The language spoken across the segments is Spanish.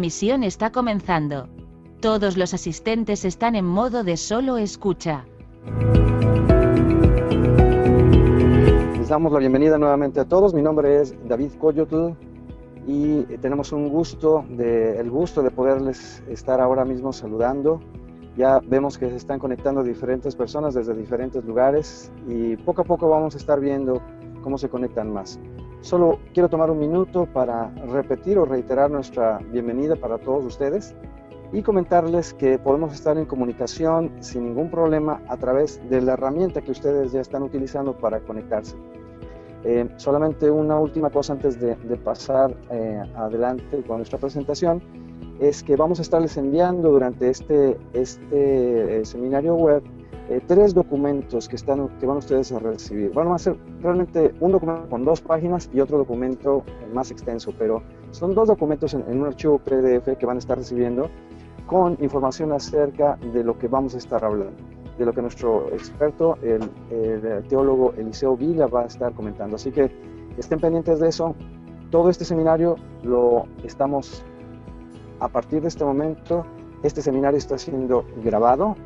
emisión está comenzando. Todos los asistentes están en modo de solo escucha. Les damos la bienvenida nuevamente a todos. Mi nombre es David Coyotl y tenemos el gusto de poderles estar ahora mismo saludando. Ya vemos que se están conectando diferentes personas desde diferentes lugares y poco a poco vamos a estar viendo cómo se conectan más. Solo quiero tomar un minuto para repetir o reiterar nuestra bienvenida para todos ustedes y comentarles que podemos estar en comunicación sin ningún problema a través de la herramienta que ustedes ya están utilizando para conectarse. Solamente una última cosa antes de pasar adelante con nuestra presentación es que vamos a estarles enviando durante este seminario web 3 documentos que van ustedes a recibir. Van a ser realmente un documento con 2 páginas y otro documento más extenso, pero son 2 documentos en un archivo PDF que van a estar recibiendo con información acerca de lo que vamos a estar hablando, de lo que nuestro experto, el teólogo Eliseo Vila, va a estar comentando. Así que estén pendientes de eso. Todo este seminario lo estamos, a partir de este momento, este seminario está siendo grabado.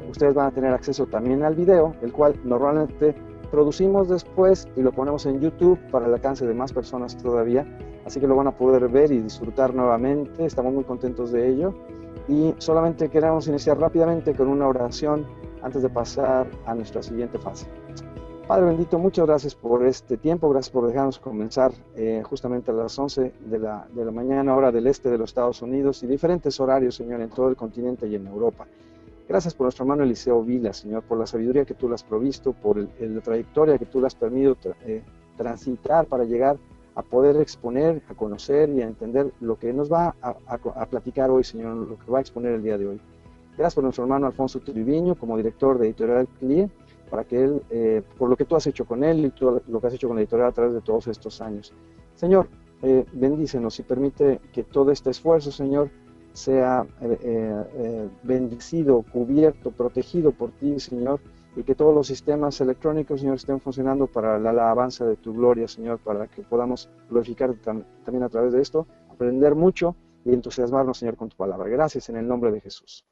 Ustedes van a tener acceso también al video, el cual normalmente producimos después y lo ponemos en YouTube para el alcance de más personas todavía. Así que lo van a poder ver y disfrutar nuevamente. Estamos muy contentos de ello. Y solamente queremos iniciar rápidamente con una oración antes de pasar a nuestra siguiente fase. Padre bendito, muchas gracias por este tiempo, gracias por dejarnos comenzar justamente a las 11 de la mañana, hora del este de los Estados Unidos, y diferentes horarios, Señor, en todo el continente y en Europa. Gracias por nuestro hermano Eliseo Vila, Señor, por la sabiduría que tú le has provisto, por la trayectoria que tú le has permitido transitar para llegar a poder exponer, a conocer y a entender lo que nos va a platicar hoy, Señor, lo que va a exponer el día de hoy. Gracias por nuestro hermano Alfonso Triviño, como director de Editorial CLIE, para que él, por lo que tú has hecho con él y todo lo que has hecho con la editorial a través de todos estos años. Señor, bendícenos y permite que todo este esfuerzo, Señor, sea bendecido, cubierto, protegido por ti, Señor, y que todos los sistemas electrónicos, Señor, estén funcionando para la alabanza de tu gloria, Señor, para que podamos glorificarte también a través de esto, aprender mucho y entusiasmarnos, Señor, con tu palabra. Gracias en el nombre de Jesús.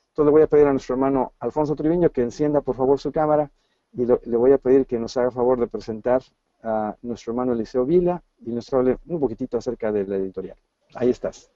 Entonces le voy a pedir a nuestro hermano Alfonso Triviño que encienda por favor su cámara y le voy a pedir que nos haga favor de presentar a nuestro hermano Eliseo Vila y nos hable un poquitito acerca de la editorial. Ahí estás.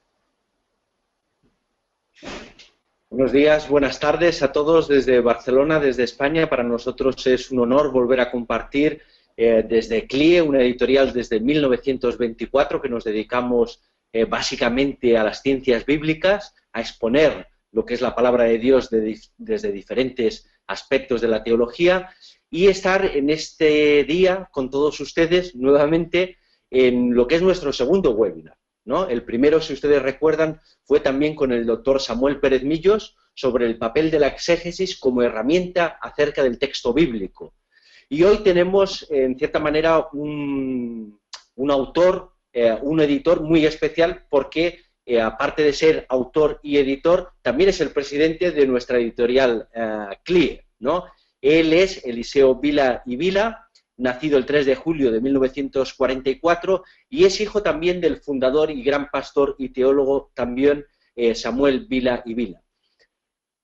Buenos días, buenas tardes a todos desde Barcelona, desde España. Para nosotros es un honor volver a compartir desde CLIE, una editorial desde 1924 que nos dedicamos básicamente a las ciencias bíblicas, a exponer lo que es la palabra de Dios desde diferentes aspectos de la teología, y estar en este día con todos ustedes nuevamente en lo que es nuestro segundo webinar, ¿no? El primero, si ustedes recuerdan, fue también con el doctor Samuel Pérez Millos sobre el papel de la exégesis como herramienta acerca del texto bíblico. Y hoy tenemos, en cierta manera, un autor, un editor muy especial porque aparte de ser autor y editor, también es el presidente de nuestra editorial CLIE, ¿no? Él es Eliseo Vila y Vila, nacido el 3 de julio de 1944, y es hijo también del fundador y gran pastor y teólogo también Samuel Vila y Vila.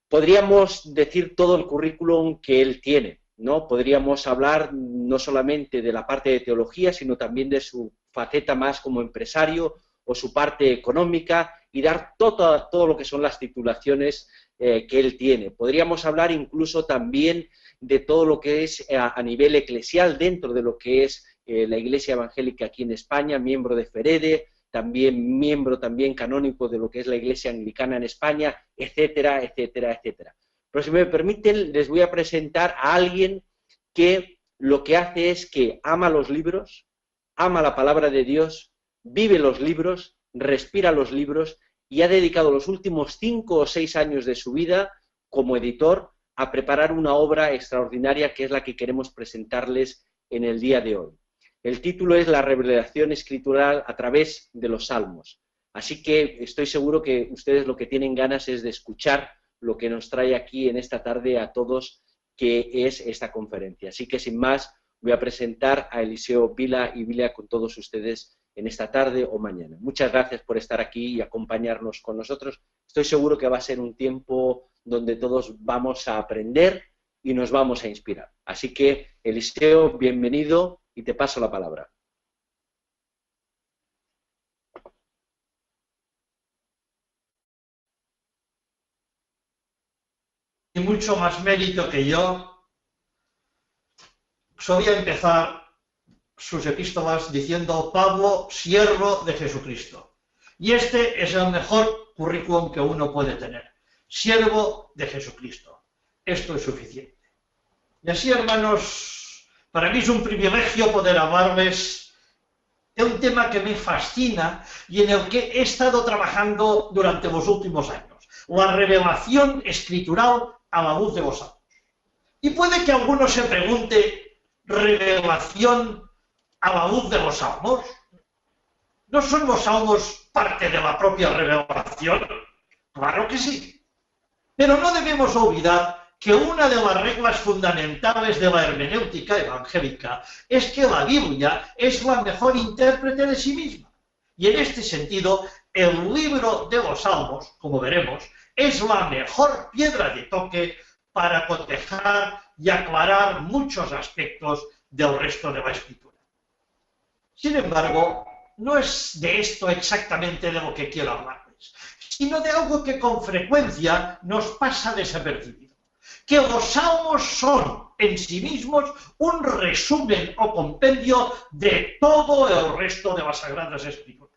Podríamos decir todo el currículum que él tiene, ¿no? Podríamos hablar no solamente de la parte de teología, sino también de su faceta más como empresario, o su parte económica, y dar todo lo que son las titulaciones que él tiene. Podríamos hablar incluso también de todo lo que es a nivel eclesial dentro de lo que es la Iglesia Evangélica aquí en España, miembro de FEREDE, también miembro canónico de lo que es la Iglesia Anglicana en España, etcétera, etcétera, etcétera. Pero si me permiten, les voy a presentar a alguien que lo que hace es que ama los libros, ama la palabra de Dios, vive los libros, respira los libros y ha dedicado los últimos 5 o 6 años de su vida como editor a preparar una obra extraordinaria que es la que queremos presentarles en el día de hoy. El título es La revelación escritural a través de los Salmos. Así que estoy seguro que ustedes lo que tienen ganas es de escuchar lo que nos trae aquí en esta tarde a todos, que es esta conferencia. Así que sin más, voy a presentar a Eliseo Vila y Vila con todos ustedes en esta tarde o mañana. Muchas gracias por estar aquí y acompañarnos con nosotros. Estoy seguro que va a ser un tiempo donde todos vamos a aprender y nos vamos a inspirar. Así que, Eliseo, bienvenido y te paso la palabra. Y mucho más mérito que yo, solía empezar sus epístolas diciendo Pablo, siervo de Jesucristo. Y este es el mejor currículum que uno puede tener. Siervo de Jesucristo. Esto es suficiente. Y así, hermanos, para mí es un privilegio poder hablarles de un tema que me fascina y en el que he estado trabajando durante los últimos años. La revelación escritural a la luz de los salmos. Y puede que alguno se pregunte, ¿revelación a la luz de los salmos? ¿No son los salmos parte de la propia revelación? Claro que sí. Pero no debemos olvidar que una de las reglas fundamentales de la hermenéutica evangélica es que la Biblia es la mejor intérprete de sí misma. Y en este sentido, el libro de los salmos, como veremos, es la mejor piedra de toque para cotejar y aclarar muchos aspectos del resto de la Escritura. Sin embargo, no es de esto exactamente de lo que quiero hablarles, sino de algo que con frecuencia nos pasa desapercibido. Que los salmos son en sí mismos un resumen o compendio de todo el resto de las Sagradas Escrituras.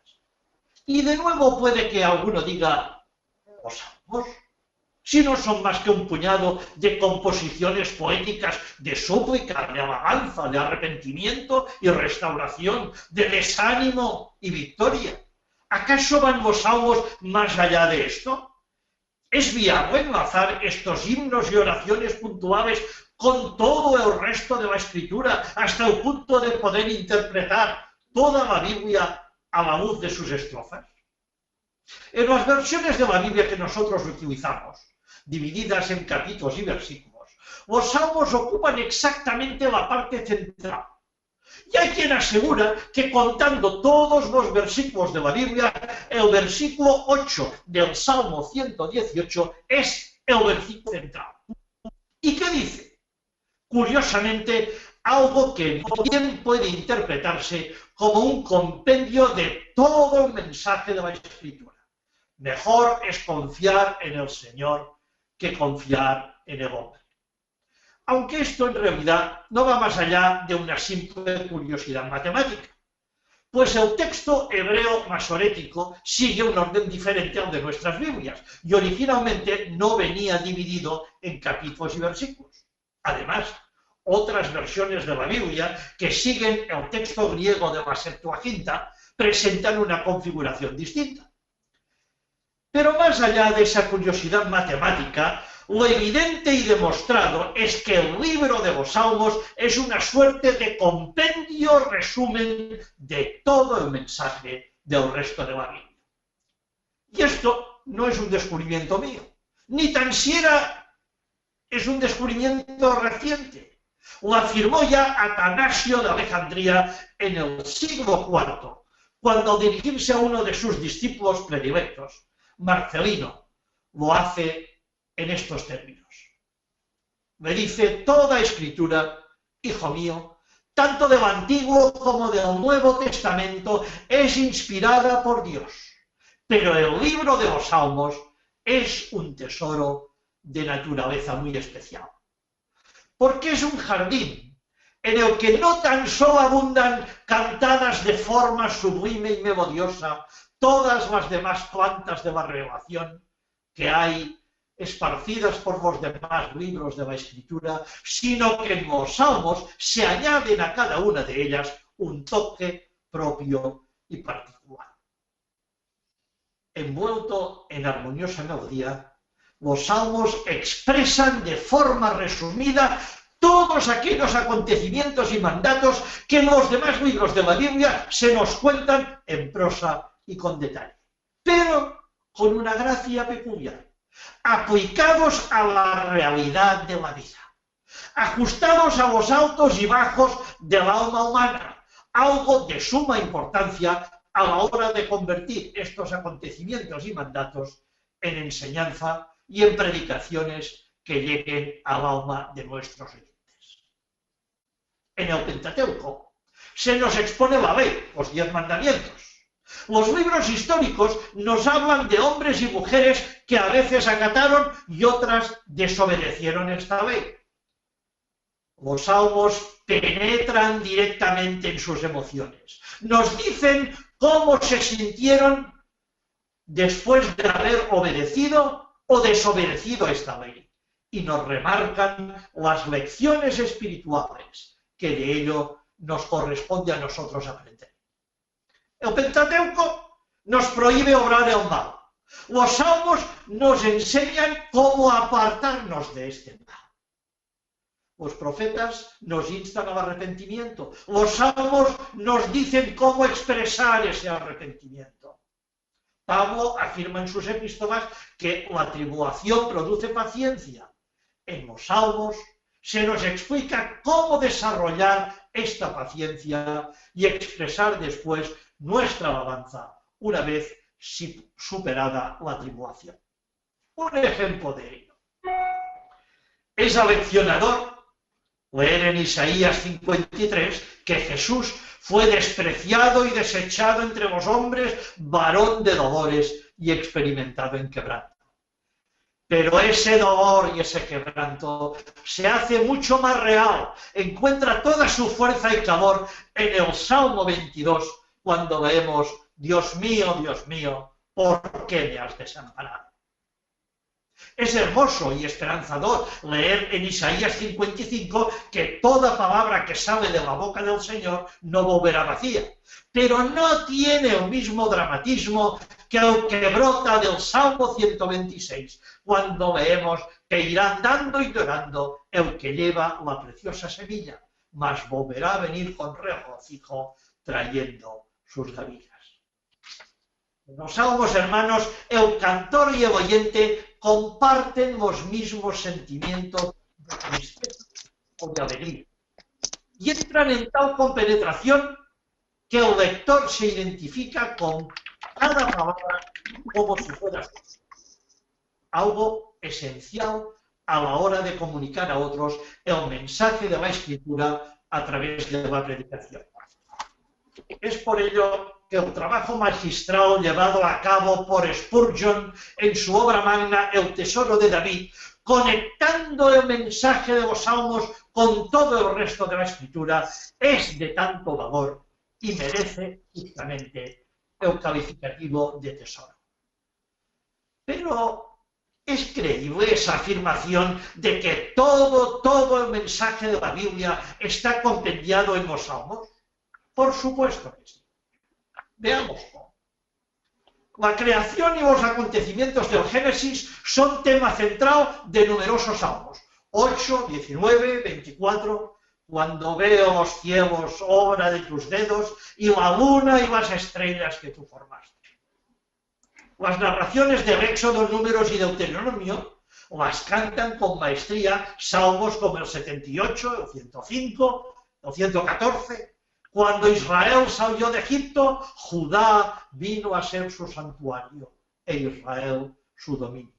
Y de nuevo puede que alguno diga, ¿los salmos? Si no son más que un puñado de composiciones poéticas de súplica, de alabanza, de arrepentimiento y restauración, de desánimo y victoria. ¿Acaso van los salmos más allá de esto? ¿Es viable enlazar estos himnos y oraciones puntuales con todo el resto de la Escritura hasta el punto de poder interpretar toda la Biblia a la luz de sus estrofas? En las versiones de la Biblia que nosotros utilizamos, divididas en capítulos y versículos, los salmos ocupan exactamente la parte central. Y hay quien asegura que contando todos los versículos de la Biblia, el versículo 8 del Salmo 118 es el versículo central. ¿Y qué dice? Curiosamente, algo que bien puede interpretarse como un compendio de todo el mensaje de la Escritura. Mejor es confiar en el Señor que confiar en el hombre. Aunque esto en realidad no va más allá de una simple curiosidad matemática, pues el texto hebreo masorético sigue un orden diferente al de nuestras Biblias y originalmente no venía dividido en capítulos y versículos. Además, otras versiones de la Biblia que siguen el texto griego de la Septuaginta presentan una configuración distinta. Pero más allá de esa curiosidad matemática, lo evidente y demostrado es que el libro de los Salmos es una suerte de compendio resumen de todo el mensaje del resto de la Biblia. Y esto no es un descubrimiento mío, ni tan siquiera es un descubrimiento reciente. Lo afirmó ya Atanasio de Alejandría en el siglo IV, cuando al dirigirse a uno de sus discípulos predilectos, Marcelino, lo hace en estos términos. Me dice, toda escritura, hijo mío, tanto del Antiguo como del Nuevo Testamento, es inspirada por Dios. Pero el libro de los Salmos es un tesoro de naturaleza muy especial. Porque es un jardín en el que no tan solo abundan cantadas de forma sublime y melodiosa todas las demás plantas de la revelación que hay esparcidas por los demás libros de la Escritura, sino que en los Salmos se añaden a cada una de ellas un toque propio y particular. Envuelto en armoniosa melodía, los Salmos expresan de forma resumida todos aquellos acontecimientos y mandatos que en los demás libros de la Biblia se nos cuentan en prosa y con detalle, pero con una gracia peculiar, aplicados a la realidad de la vida, ajustados a los altos y bajos del alma humana, algo de suma importancia a la hora de convertir estos acontecimientos y mandatos en enseñanza y en predicaciones que lleguen al alma de nuestros oyentes. En el Pentateuco se nos expone la ley, los 10 mandamientos. Los libros históricos nos hablan de hombres y mujeres que a veces acataron y otras desobedecieron esta ley. Los salmos penetran directamente en sus emociones. Nos dicen cómo se sintieron después de haber obedecido o desobedecido esta ley. Y nos remarcan las lecciones espirituales que de ello nos corresponde a nosotros aprender. El Pentateuco nos prohíbe obrar el mal. Los salmos nos enseñan cómo apartarnos de este mal. Los profetas nos instan al arrepentimiento. Los salmos nos dicen cómo expresar ese arrepentimiento. Pablo afirma en sus epístolas que la tribulación produce paciencia. En los salmos se nos explica cómo desarrollar esta paciencia y expresar después nuestra alabanza una vez superada la tribulación. Un ejemplo de ello. Es aleccionador leer en Isaías 53 que Jesús fue despreciado y desechado entre los hombres, varón de dolores y experimentado en quebranto. Pero ese dolor y ese quebranto se hace mucho más real, encuentra toda su fuerza y calor en el Salmo 22, cuando leemos: Dios mío, ¿por qué me has desamparado? Es hermoso y esperanzador leer en Isaías 55 que toda palabra que sale de la boca del Señor no volverá vacía, pero no tiene el mismo dramatismo que el que brota del Salmo 126, cuando leemos que irá andando y llorando el que lleva la preciosa semilla, mas volverá a venir con regocijo trayendo sus gavillas. En los salmos, hermanos, el cantor y el oyente comparten los mismos sentimientos de tristeza o de alegría y entran en tal compenetración que el lector se identifica con cada palabra como si fuera algo esencial a la hora de comunicar a otros el mensaje de la Escritura a través de la predicación. Es por ello que el trabajo magistral llevado a cabo por Spurgeon en su obra magna El Tesoro de David, conectando el mensaje de los salmos con todo el resto de la Escritura, es de tanto valor y merece justamente el calificativo de tesoro. Pero ¿es creíble esa afirmación de que todo el mensaje de la Biblia está compendiado en los salmos? Por supuesto que sí. Veamos cómo. La creación y los acontecimientos del Génesis son tema central de numerosos salmos. 8, 19, 24, cuando veo los cielos, obra de tus dedos, y la luna y las estrellas que tú formaste. Las narraciones del Éxodo, Números y Deuteronomio las cantan con maestría salmos como el 78, el 105, el 114. Cuando Israel salió de Egipto, Judá vino a ser su santuario e Israel su dominio.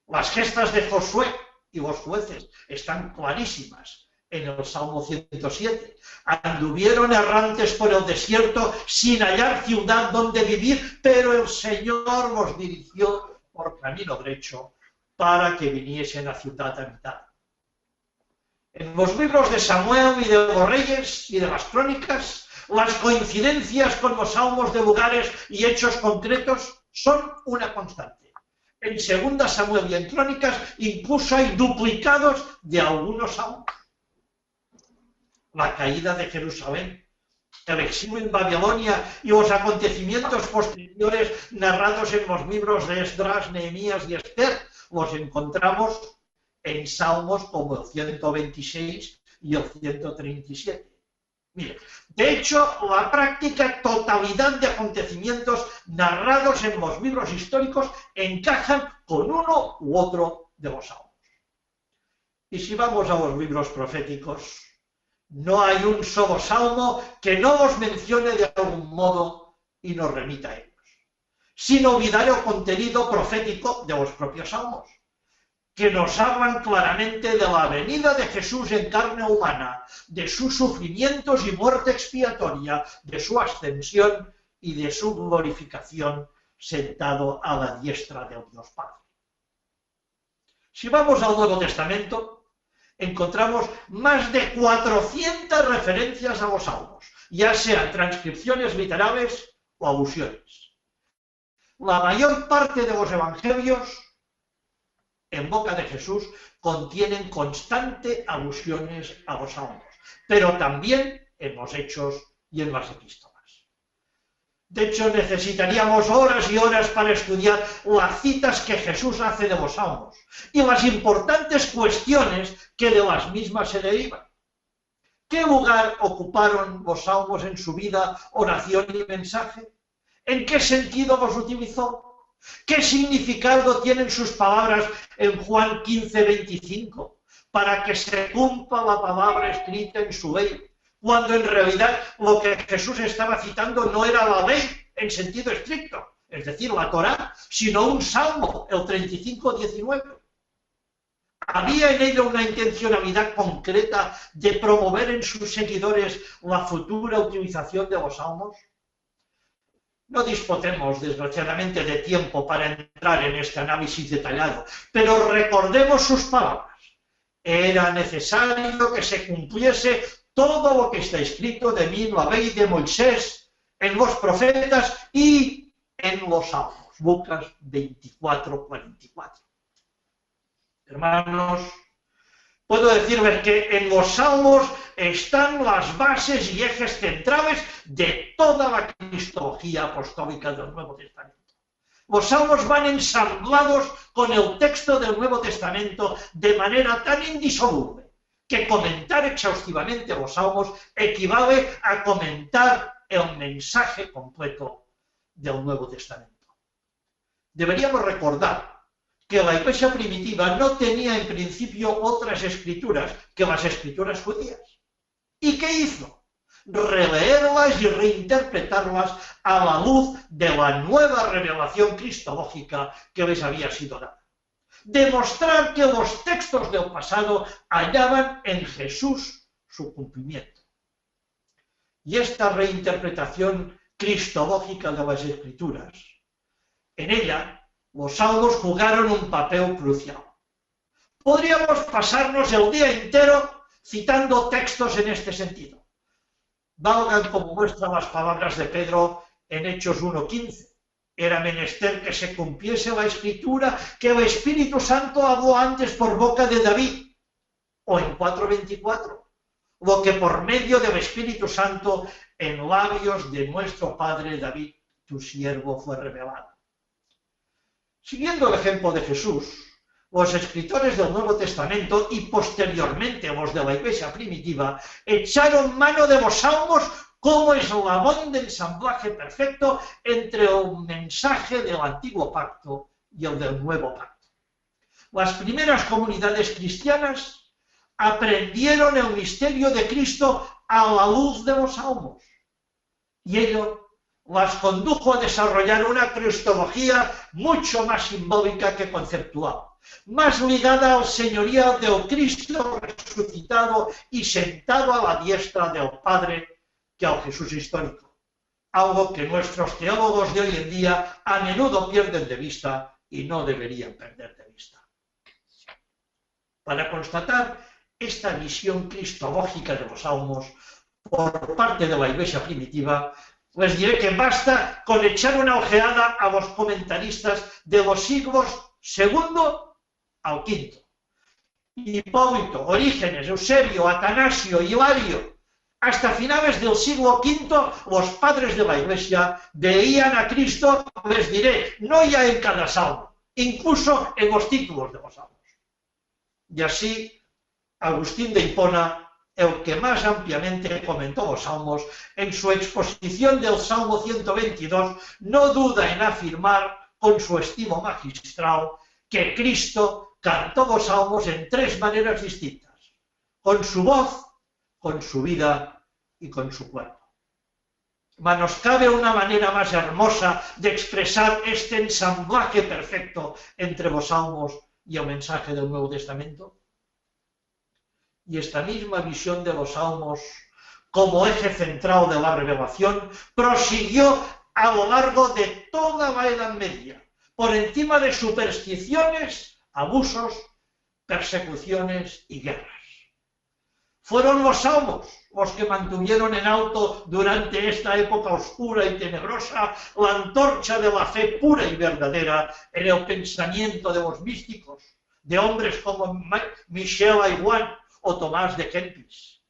Las gestas de Josué y los jueces están clarísimas en el Salmo 107. Anduvieron errantes por el desierto sin hallar ciudad donde vivir, pero el Señor los dirigió por camino derecho para que viniesen a ciudad habitada. En los libros de Samuel y de los Reyes y de las Crónicas, las coincidencias con los salmos de lugares y hechos concretos son una constante. En 2 Samuel y en Crónicas incluso hay duplicados de algunos salmos. La caída de Jerusalén, el exilio en Babilonia y los acontecimientos posteriores narrados en los libros de Esdras, Nehemías y Esther los encontramos en salmos como el 126 y el 137. Mire, de hecho, la práctica totalidad de acontecimientos narrados en los libros históricos encajan con uno u otro de los salmos. Y si vamos a los libros proféticos, no hay un solo salmo que no los mencione de algún modo y nos remita a ellos, sin olvidar el contenido profético de los propios salmos, que nos hablan claramente de la venida de Jesús en carne humana, de sus sufrimientos y muerte expiatoria, de su ascensión y de su glorificación sentado a la diestra del Dios Padre. Si vamos al Nuevo Testamento, encontramos más de 400 referencias a los salmos, ya sean transcripciones literales o alusiones. La mayor parte de los evangelios en boca de Jesús contienen constante alusiones a los salmos, pero también en los hechos y en las epístolas. De hecho, necesitaríamos horas y horas para estudiar las citas que Jesús hace de los salmos y las importantes cuestiones que de las mismas se derivan. ¿Qué lugar ocuparon los salmos en su vida, oración y mensaje? ¿En qué sentido los utilizó? ¿Qué significado tienen sus palabras en Juan 15:25? Para que se cumpla la palabra escrita en su ley, cuando en realidad lo que Jesús estaba citando no era la ley en sentido estricto, es decir, la Torá, sino un salmo, el 35:19. ¿Había en ello una intencionalidad concreta de promover en sus seguidores la futura utilización de los salmos? No disponemos, desgraciadamente, de tiempo para entrar en este análisis detallado, pero recordemos sus palabras. Era necesario que se cumpliese todo lo que está escrito de mí en la ley de Moisés, en los profetas y en los salmos. Lucas 24:44. Hermanos, puedo decirles que en los salmos están las bases y ejes centrales de toda la cristología apostólica del Nuevo Testamento. Los salmos van ensamblados con el texto del Nuevo Testamento de manera tan indisoluble que comentar exhaustivamente los salmos equivale a comentar el mensaje completo del Nuevo Testamento. Deberíamos recordar que la Iglesia primitiva no tenía en principio otras escrituras que las escrituras judías. ¿Y qué hizo? Releerlas y reinterpretarlas a la luz de la nueva revelación cristológica que les había sido dada. Demostrar que los textos del pasado hallaban en Jesús su cumplimiento. Y esta reinterpretación cristológica de las escrituras, en ella, los salmos jugaron un papel crucial. Podríamos pasarnos el día entero citando textos en este sentido. Valgan como muestra las palabras de Pedro en Hechos 1:15. Era menester que se cumpliese la escritura que el Espíritu Santo habló antes por boca de David. O en 4:24. Lo que por medio del Espíritu Santo en labios de nuestro Padre David, tu siervo, fue revelado. Siguiendo el ejemplo de Jesús, los escritores del Nuevo Testamento y posteriormente los de la Iglesia primitiva echaron mano de los salmos como eslabón de ensamblaje perfecto entre el mensaje del Antiguo Pacto y el del Nuevo Pacto. Las primeras comunidades cristianas aprendieron el misterio de Cristo a la luz de los salmos y ello las condujo a desarrollar una cristología mucho más simbólica que conceptual, más ligada al señorío del Cristo resucitado y sentado a la diestra del Padre que al Jesús histórico, algo que nuestros teólogos de hoy en día a menudo pierden de vista y no deberían perder de vista. Para constatar esta visión cristológica de los salmos por parte de la Iglesia primitiva, les diré que basta con echar una ojeada a los comentaristas de los siglos II al V. Hipólito, Orígenes, Eusebio, Atanasio, Hilario. Hasta finales del siglo V, los padres de la Iglesia veían a Cristo, les diré, no ya en cada salmo, incluso en los títulos de los salmos. Y así, Agustín de Hipona, el que más ampliamente comentó los salmos, en su exposición del Salmo 122, no duda en afirmar con su estilo magistral que Cristo cantó los salmos en tres maneras distintas: con su voz, con su vida y con su cuerpo. Manoscabe una manera más hermosa de expresar este ensamblaje perfecto entre los salmos y el mensaje del Nuevo Testamento. Y esta misma visión de los salmos como eje central de la revelación prosiguió a lo largo de toda la Edad Media, por encima de supersticiones, abusos, persecuciones y guerras. Fueron los salmos los que mantuvieron en alto durante esta época oscura y tenebrosa la antorcha de la fe pura y verdadera en el pensamiento de los místicos, de hombres como Michel Aiguan o Tomás de Kempis.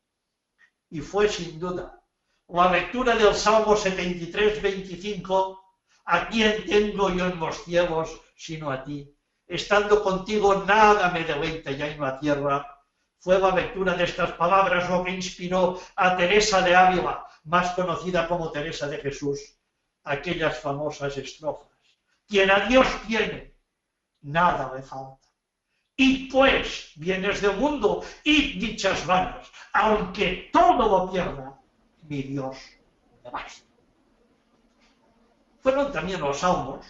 Y fue sin duda la lectura del Salmo 73-25, a quien tengo yo en los cielos sino a ti, estando contigo nada me deleita ya en la tierra. Fue la lectura de estas palabras lo que inspiró a Teresa de Ávila, más conocida como Teresa de Jesús, aquellas famosas estrofas. Quien a Dios tiene, nada le falta. Y pues, bienes del mundo y dichas vanas, aunque todo lo pierda, mi Dios me basta. Fueron también los salmos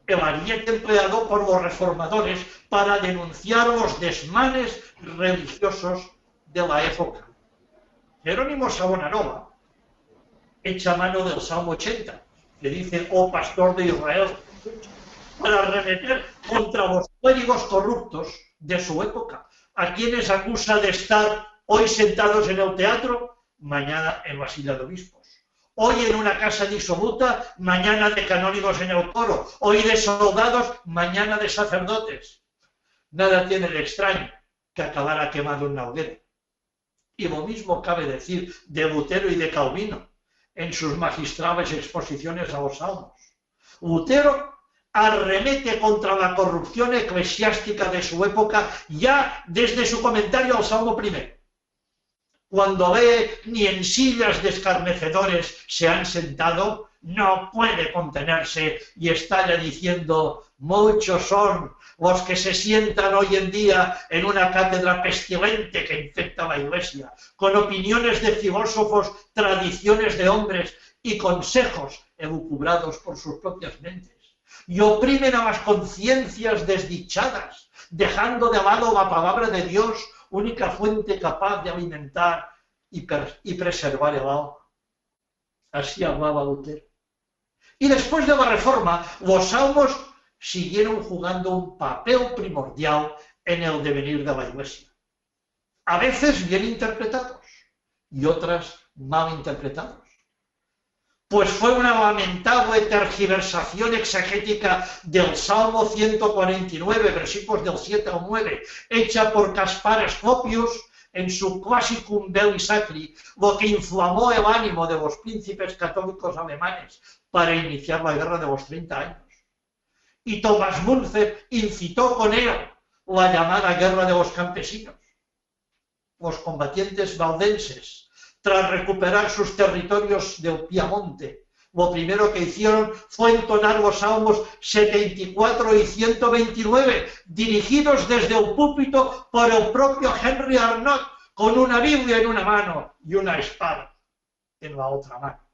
el ariete empleado por los reformadores para denunciar los desmanes religiosos de la época. Jerónimo Savonarova echa mano del Salmo 80, que dice, oh pastor de Israel, para arremeter contra los clérigos corruptos de su época, a quienes acusa de estar hoy sentados en el teatro, mañana en la silla de obispos. Hoy en una casa disoluta, mañana de canónigos en el coro. Hoy de soldados, mañana de sacerdotes. Nada tiene de extraño que acabara quemado en una hoguera. Y lo mismo cabe decir de Lutero y de Calvino en sus magistrales exposiciones a los salmos. Lutero arremete contra la corrupción eclesiástica de su época ya desde su comentario al Salmo I. Cuando ve ni en sillas de escarnecedores se han sentado, no puede contenerse y estalla diciendo, muchos son los que se sientan hoy en día en una cátedra pestilente que infecta la Iglesia, con opiniones de filósofos, tradiciones de hombres y consejos elucubrados por sus propias mentes, y oprimen a las conciencias desdichadas, dejando de lado la palabra de Dios, única fuente capaz de alimentar y preservar el alma. Así hablaba Lutero. Y después de la Reforma, los salmos siguieron jugando un papel primordial en el devenir de la Iglesia. A veces bien interpretados y otras mal interpretados. Pues fue una lamentable tergiversación exegética del Salmo 149, versículos del 7 al 9, hecha por Caspar Scopius en su Classicum Belli Sacri, lo que inflamó el ánimo de los príncipes católicos alemanes para iniciar la guerra de los 30 años. Y Thomas Müntzer incitó con él la llamada guerra de los campesinos. Los combatientes valdenses, tras recuperar sus territorios del Piamonte, lo primero que hicieron fue entonar los salmos 74 y 129, dirigidos desde el púlpito por el propio Henry Arnott, con una Biblia en una mano y una espada en la otra mano.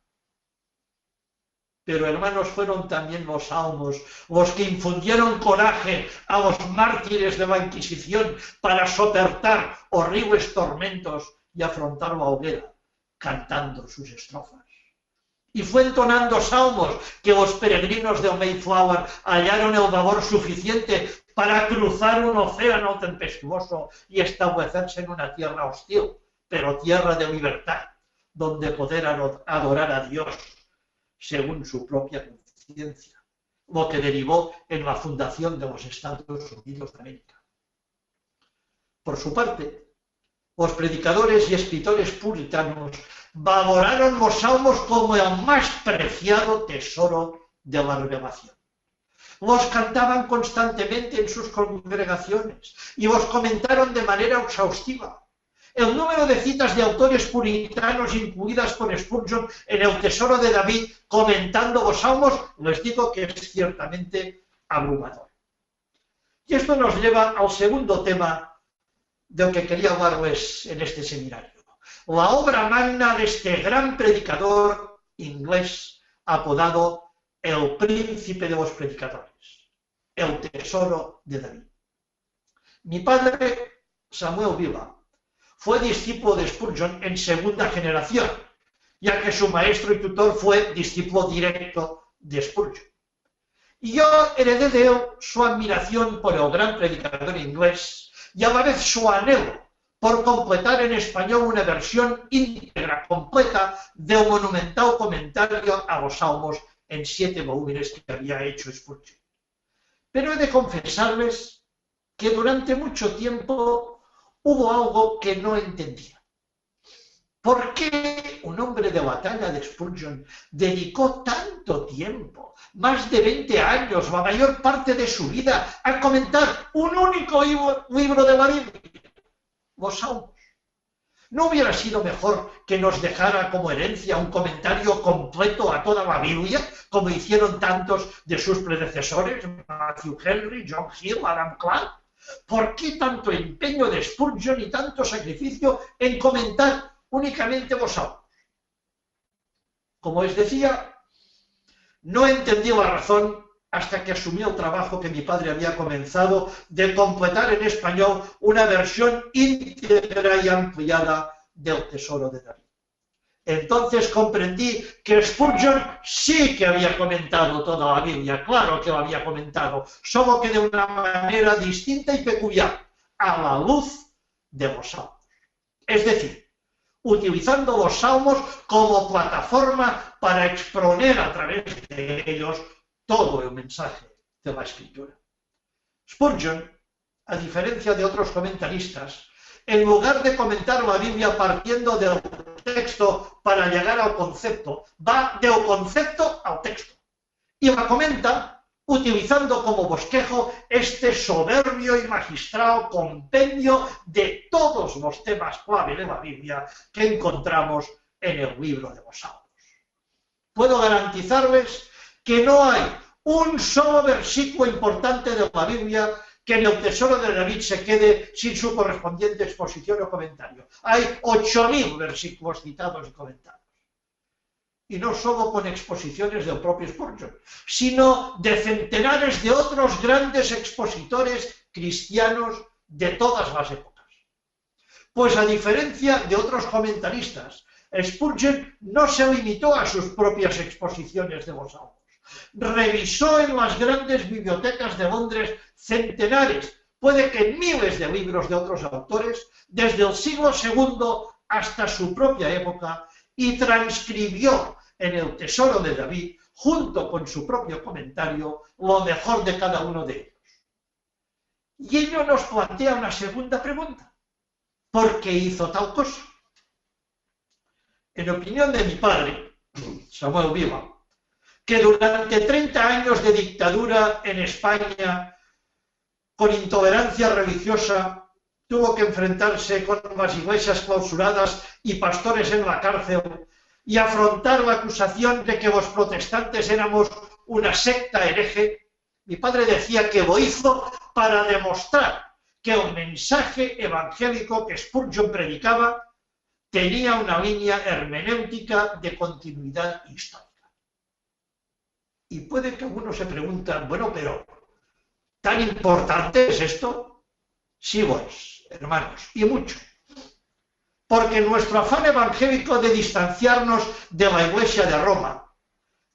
Pero hermanos, fueron también los salmos los que infundieron coraje a los mártires de la Inquisición para soportar horribles tormentos y afrontar la hoguera, cantando sus estrofas. Y fue entonando salmos que los peregrinos del Mayflower hallaron el valor suficiente para cruzar un océano tempestuoso y establecerse en una tierra hostil, pero tierra de libertad, donde poder adorar a Dios según su propia conciencia, lo que derivó en la fundación de los Estados Unidos de América. Por su parte, los predicadores y escritores puritanos valoraron los salmos como el más preciado tesoro de la revelación. Los cantaban constantemente en sus congregaciones y los comentaron de manera exhaustiva. El número de citas de autores puritanos incluidas por Spurgeon en el Tesoro de David comentando los salmos, les digo que es ciertamente abrumador. Y esto nos lleva al segundo tema del que quería hablarles en este seminario. La obra magna de este gran predicador inglés apodado el príncipe de los predicadores, el tesoro de David. Mi padre, Samuel Vila, fue discípulo de Spurgeon en segunda generación, ya que su maestro y tutor fue discípulo directo de Spurgeon. Y yo heredé de él su admiración por el gran predicador inglés y a la vez su anhelo por completar en español una versión íntegra, completa, del monumental comentario a los Salmos en 7 volúmenes que había hecho Spurgeon. Pero he de confesarles que durante mucho tiempo hubo algo que no entendía. ¿Por qué un hombre de batalla de Spurgeon dedicó tanto tiempo, más de 20 años, la mayor parte de su vida, a comentar un único libro de la Biblia, los Salmos? ¿No hubiera sido mejor que nos dejara como herencia un comentario completo a toda la Biblia, como hicieron tantos de sus predecesores, Matthew Henry, John Hill, Adam Clarke? ¿Por qué tanto empeño de Spurgeon y tanto sacrificio en comentar únicamente los Salmos? Como les decía, no entendí la razón hasta que asumí el trabajo que mi padre había comenzado de completar en español una versión íntegra y ampliada del Tesoro de David. Entonces comprendí que Spurgeon sí que había comentado toda la Biblia, claro que lo había comentado, solo que de una manera distinta y peculiar, a la luz de los Salmos. Es decir, utilizando los Salmos como plataforma para exponer a través de ellos todo el mensaje de la Escritura. Spurgeon, a diferencia de otros comentaristas, en lugar de comentar la Biblia partiendo del texto para llegar al concepto, va del concepto al texto y la comenta utilizando como bosquejo este soberbio y magistral compendio de todos los temas clave de la Biblia que encontramos en el libro de los Salmos. Puedo garantizarles que no hay un solo versículo importante de la Biblia que en el Tesoro de David se quede sin su correspondiente exposición o comentario. Hay 8.000 versículos citados y comentados. Y no solo con exposiciones del propio Spurgeon, sino de centenares de otros grandes expositores cristianos de todas las épocas. Pues a diferencia de otros comentaristas, Spurgeon no se limitó a sus propias exposiciones de los Salmos. Revisó en las grandes bibliotecas de Londres centenares, puede que miles de libros de otros autores, desde el siglo II hasta su propia época, y transcribió en el Tesoro de David, junto con su propio comentario, lo mejor de cada uno de ellos. Y ello nos plantea una segunda pregunta. ¿Por qué hizo tal cosa? En opinión de mi padre, Samuel Vila, que durante 30 años de dictadura en España, con intolerancia religiosa, tuvo que enfrentarse con las iglesias clausuradas y pastores en la cárcel y afrontar la acusación de que los protestantes éramos una secta hereje, mi padre decía que lo hizo para demostrar que el mensaje evangélico que Spurgeon predicaba tenía una línea hermenéutica de continuidad histórica. Y puede que algunos se preguntan, bueno, pero ¿tan importante es esto? Sí lo es, hermanos, y mucho. Porque nuestro afán evangélico de distanciarnos de la Iglesia de Roma,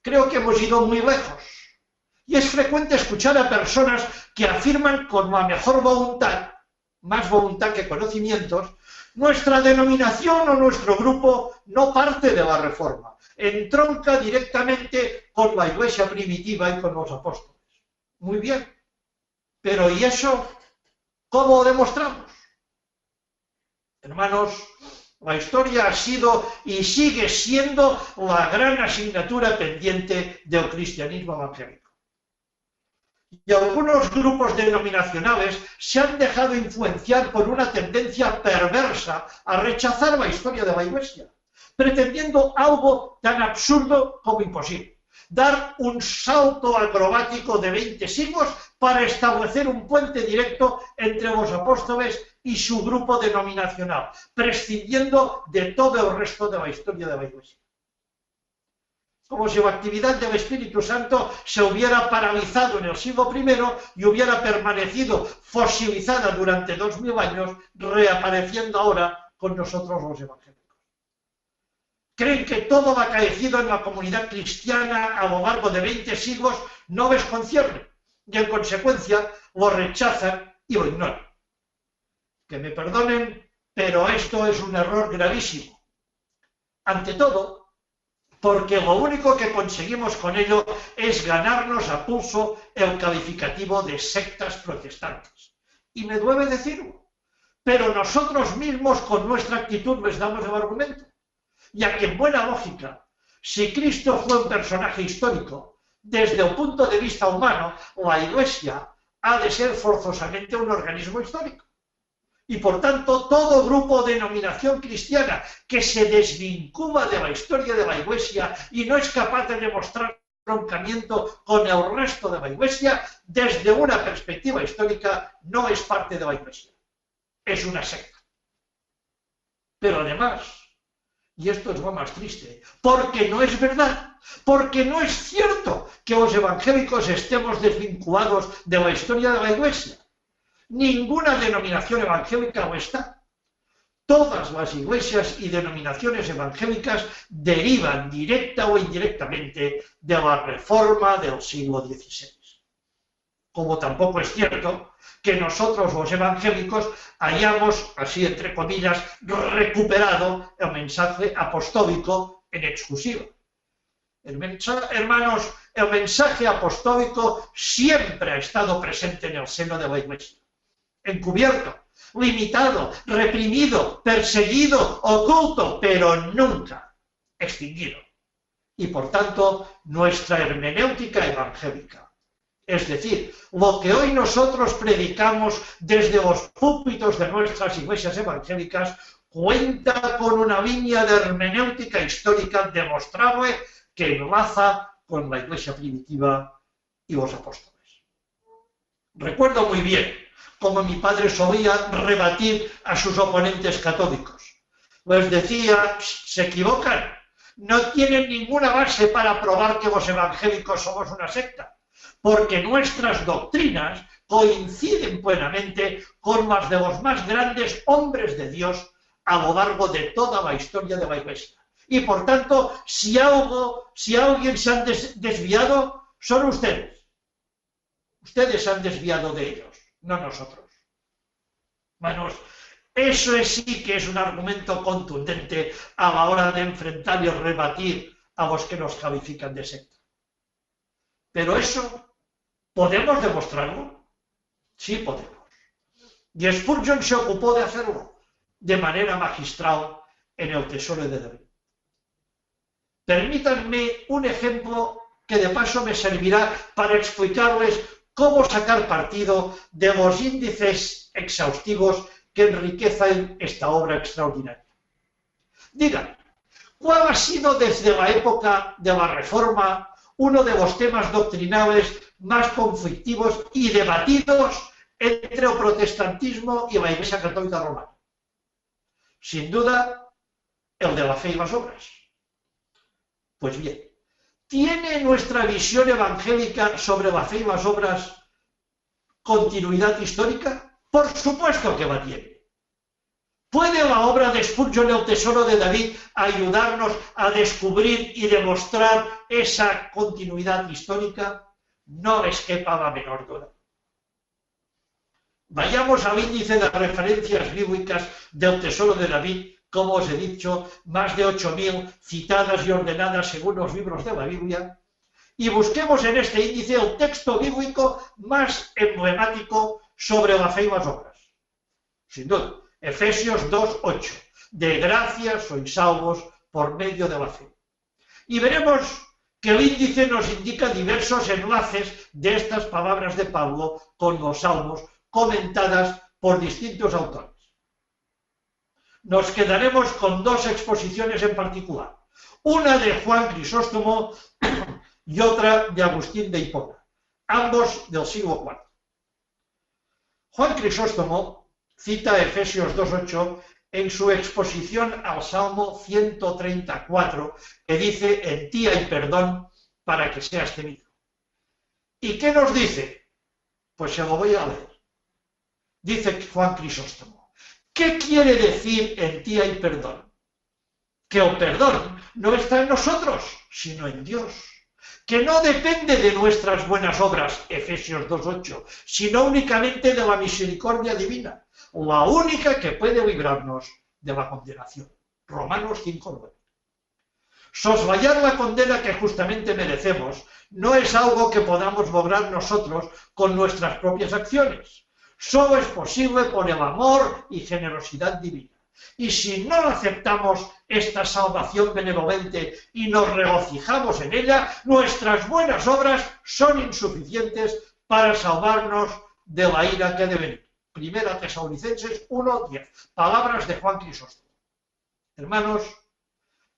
creo que hemos ido muy lejos. Y es frecuente escuchar a personas que afirman con la mejor voluntad, más voluntad que conocimientos, nuestra denominación o nuestro grupo no parte de la Reforma, entronca directamente con la Iglesia primitiva y con los apóstoles. Muy bien, pero ¿y eso cómo lo demostramos? Hermanos, la historia ha sido y sigue siendo la gran asignatura pendiente del cristianismo evangélico. Y algunos grupos denominacionales se han dejado influenciar por una tendencia perversa a rechazar la historia de la Iglesia, pretendiendo algo tan absurdo como imposible. Dar un salto acrobático de 20 siglos para establecer un puente directo entre los apóstoles y su grupo denominacional, prescindiendo de todo el resto de la historia de la Iglesia. como si la actividad del Espíritu Santo se hubiera paralizado en el siglo I y hubiera permanecido fosilizada durante 2000 años, reapareciendo ahora con nosotros los evangélicos. Creen que todo lo acaecido en la comunidad cristiana a lo largo de 20 siglos no les concierne y en consecuencia lo rechazan y lo ignoran. Que me perdonen, pero esto es un error gravísimo. Ante todo, porque lo único que conseguimos con ello es ganarnos a pulso el calificativo de sectas protestantes. Y me duele decirlo, pero nosotros mismos con nuestra actitud les damos el argumento, ya que en buena lógica, si Cristo fue un personaje histórico, desde el punto de vista humano, la Iglesia ha de ser forzosamente un organismo histórico. Y por tanto, todo grupo o denominación cristiana que se desvincula de la historia de la Iglesia y no es capaz de demostrar entroncamiento con el resto de la Iglesia, desde una perspectiva histórica, no es parte de la Iglesia. Es una secta. Pero además, y esto es lo más triste, porque no es verdad, porque no es cierto que los evangélicos estemos desvinculados de la historia de la Iglesia. Ninguna denominación evangélica lo está. Todas las iglesias y denominaciones evangélicas derivan directa o indirectamente de la Reforma del siglo XVI. Como tampoco es cierto que nosotros los evangélicos hayamos, así entre comillas, recuperado el mensaje apostólico en exclusiva. Hermanos, el mensaje apostólico siempre ha estado presente en el seno de la Iglesia. Encubierto, limitado, reprimido, perseguido, oculto, pero nunca extinguido. Y por tanto, nuestra hermenéutica evangélica, es decir, lo que hoy nosotros predicamos desde los púlpitos de nuestras iglesias evangélicas, cuenta con una línea de hermenéutica histórica demostrable que enlaza con la iglesia primitiva y los apóstoles. Recuerdo muy bien como mi padre solía rebatir a sus oponentes católicos. Les decía, se equivocan, no tienen ninguna base para probar que los evangélicos somos una secta, porque nuestras doctrinas coinciden plenamente con las de los más grandes hombres de Dios a lo largo de toda la historia de la Iglesia. Y por tanto, si alguien se han desviado, son ustedes. Ustedes se han desviado de ellos, no nosotros. Hermanos, eso sí que es un argumento contundente a la hora de enfrentar y rebatir a los que nos califican de secta. Pero eso, ¿podemos demostrarlo? Sí podemos. Y Spurgeon se ocupó de hacerlo de manera magistral en el Tesoro de David. Permítanme un ejemplo que de paso me servirá para explicarles cómo sacar partido de los índices exhaustivos que enriquecen esta obra extraordinaria. Digan, ¿cuál ha sido desde la época de la Reforma uno de los temas doctrinales más conflictivos y debatidos entre el protestantismo y la Iglesia Católica Romana? Sin duda, el de la fe y las obras. Pues bien, ¿tiene nuestra visión evangélica sobre la fe y las obras continuidad histórica? Por supuesto que la tiene. ¿Puede la obra de Spurgeon, el Tesoro de David, ayudarnos a descubrir y demostrar esa continuidad histórica? No les quepa la menor duda. Vayamos al índice de referencias bíblicas del Tesoro de David, como os he dicho, más de 8.000 citadas y ordenadas según los libros de la Biblia, y busquemos en este índice el texto bíblico más emblemático sobre la fe y las obras. Sin duda, Efesios 2:8, de gracia sois salvos por medio de la fe. Y veremos que el índice nos indica diversos enlaces de estas palabras de Pablo con los salmos comentadas por distintos autores. Nos quedaremos con dos exposiciones en particular, una de Juan Crisóstomo y otra de Agustín de Hipona, ambos del siglo IV. Juan Crisóstomo cita Efesios 2:8 en su exposición al Salmo 134, que dice: en ti hay perdón para que seas temido. ¿Y qué nos dice? Pues se lo voy a leer. Dice Juan Crisóstomo: ¿qué quiere decir en ti hay perdón? Que el perdón no está en nosotros, sino en Dios. Que no depende de nuestras buenas obras, Efesios 2:8, sino únicamente de la misericordia divina, la única que puede librarnos de la condenación. Romanos 5:9. Soslayar la condena que justamente merecemos no es algo que podamos lograr nosotros con nuestras propias acciones. Solo es posible por el amor y generosidad divina. Y si no aceptamos esta salvación benevolente y nos regocijamos en ella, nuestras buenas obras son insuficientes para salvarnos de la ira que ha de venir. Primera Tesalonicenses 1:10. Palabras de Juan Crisóstomo. Hermanos,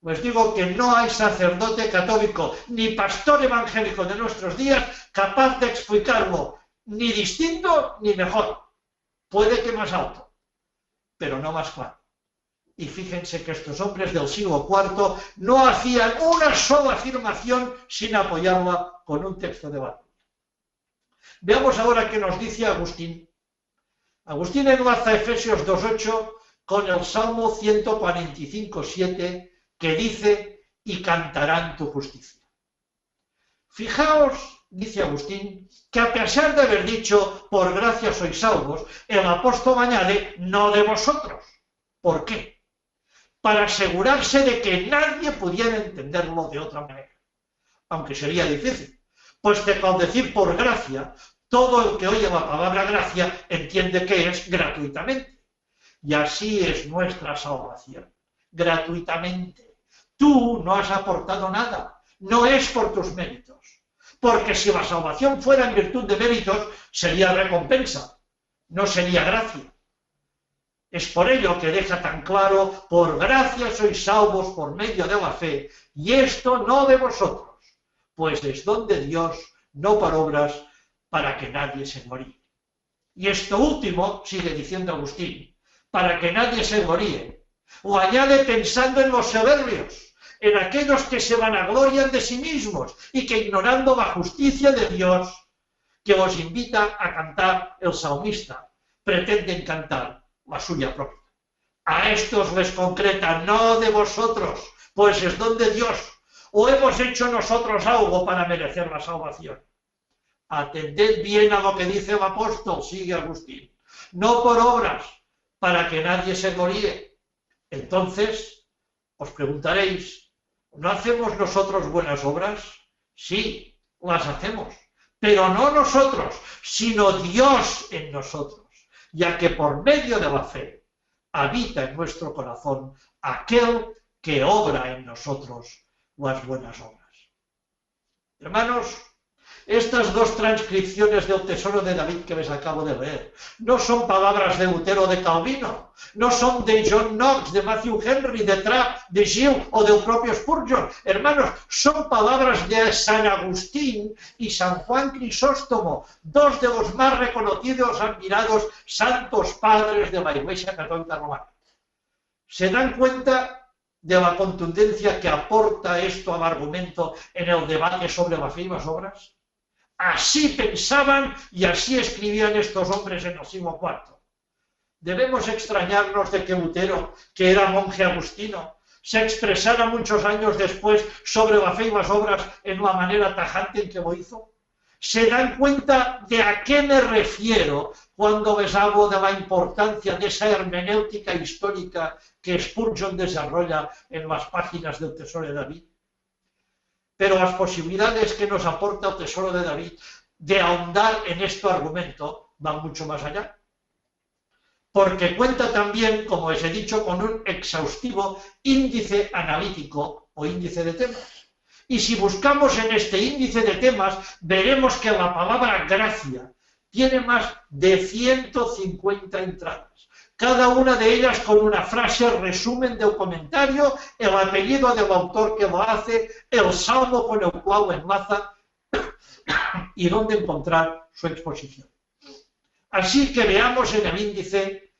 les digo que no hay sacerdote católico ni pastor evangélico de nuestros días capaz de explicarlo ni distinto ni mejor. Puede que más alto, pero no más claro. Y fíjense que estos hombres del siglo IV no hacían una sola afirmación sin apoyarla con un texto de Biblia. Veamos ahora qué nos dice Agustín. Agustín enlaza Efesios 2:8 con el Salmo 145:7, que dice: y cantarán tu justicia. Fijaos, dice Agustín, que a pesar de haber dicho por gracia sois salvos, el apóstol añade: no de vosotros. ¿Por qué? Para asegurarse de que nadie pudiera entenderlo de otra manera, aunque sería difícil, pues que al decir por gracia, todo el que oye la palabra gracia entiende que es gratuitamente. Y así es nuestra salvación, gratuitamente. Tú no has aportado nada, no es por tus méritos, porque si la salvación fuera en virtud de méritos, sería recompensa, no sería gracia. Es por ello que deja tan claro: por gracia sois salvos por medio de la fe, y esto no de vosotros, pues es don de Dios, no por obras, para que nadie se gloríe. Y esto último, sigue diciendo Agustín, para que nadie se gloríe, o añade pensando en los soberbios, en aquellos que se vanaglorian de sí mismos y que, ignorando la justicia de Dios, que os invita a cantar el salmista, pretenden cantar la suya propia. A estos les concreta: no de vosotros, pues es don de Dios, o hemos hecho nosotros algo para merecer la salvación. Atended bien a lo que dice el apóstol, sigue Agustín, no por obras, para que nadie se gloríe. Entonces, os preguntaréis: ¿no hacemos nosotros buenas obras? Sí, las hacemos, pero no nosotros, sino Dios en nosotros, ya que por medio de la fe habita en nuestro corazón aquel que obra en nosotros las buenas obras. Hermanos, estas dos transcripciones del Tesoro de David que les acabo de leer no son palabras de Lutero o de Calvino, no son de John Knox, de Matthew Henry, de Trapp, de Gill o del propio Spurgeon. Hermanos, son palabras de San Agustín y San Juan Crisóstomo, dos de los más reconocidos, admirados santos padres de la Iglesia Católica Romana. ¿Se dan cuenta de la contundencia que aporta esto al argumento en el debate sobre la fe y las obras? Así pensaban y así escribían estos hombres en el siglo IV. Debemos extrañarnos de que Lutero, que era monje agustino, se expresara muchos años después sobre la fe y las obras en la manera tajante en que lo hizo. ¿Se dan cuenta de a qué me refiero cuando les hablo de la importancia de esa hermenéutica histórica que Spurgeon desarrolla en las páginas del Tesoro de David? Pero las posibilidades que nos aporta el Tesoro de David de ahondar en este argumento van mucho más allá. Porque cuenta también, como les he dicho, con un exhaustivo índice analítico o índice de temas. Y si buscamos en este índice de temas, veremos que la palabra gracia tiene más de 150 entradas. Cada una de ellas con una frase resumen del comentario, el apellido del autor que lo hace, el salmo con el cual lo enlaza y dónde encontrar su exposición. Así que veamos en el índice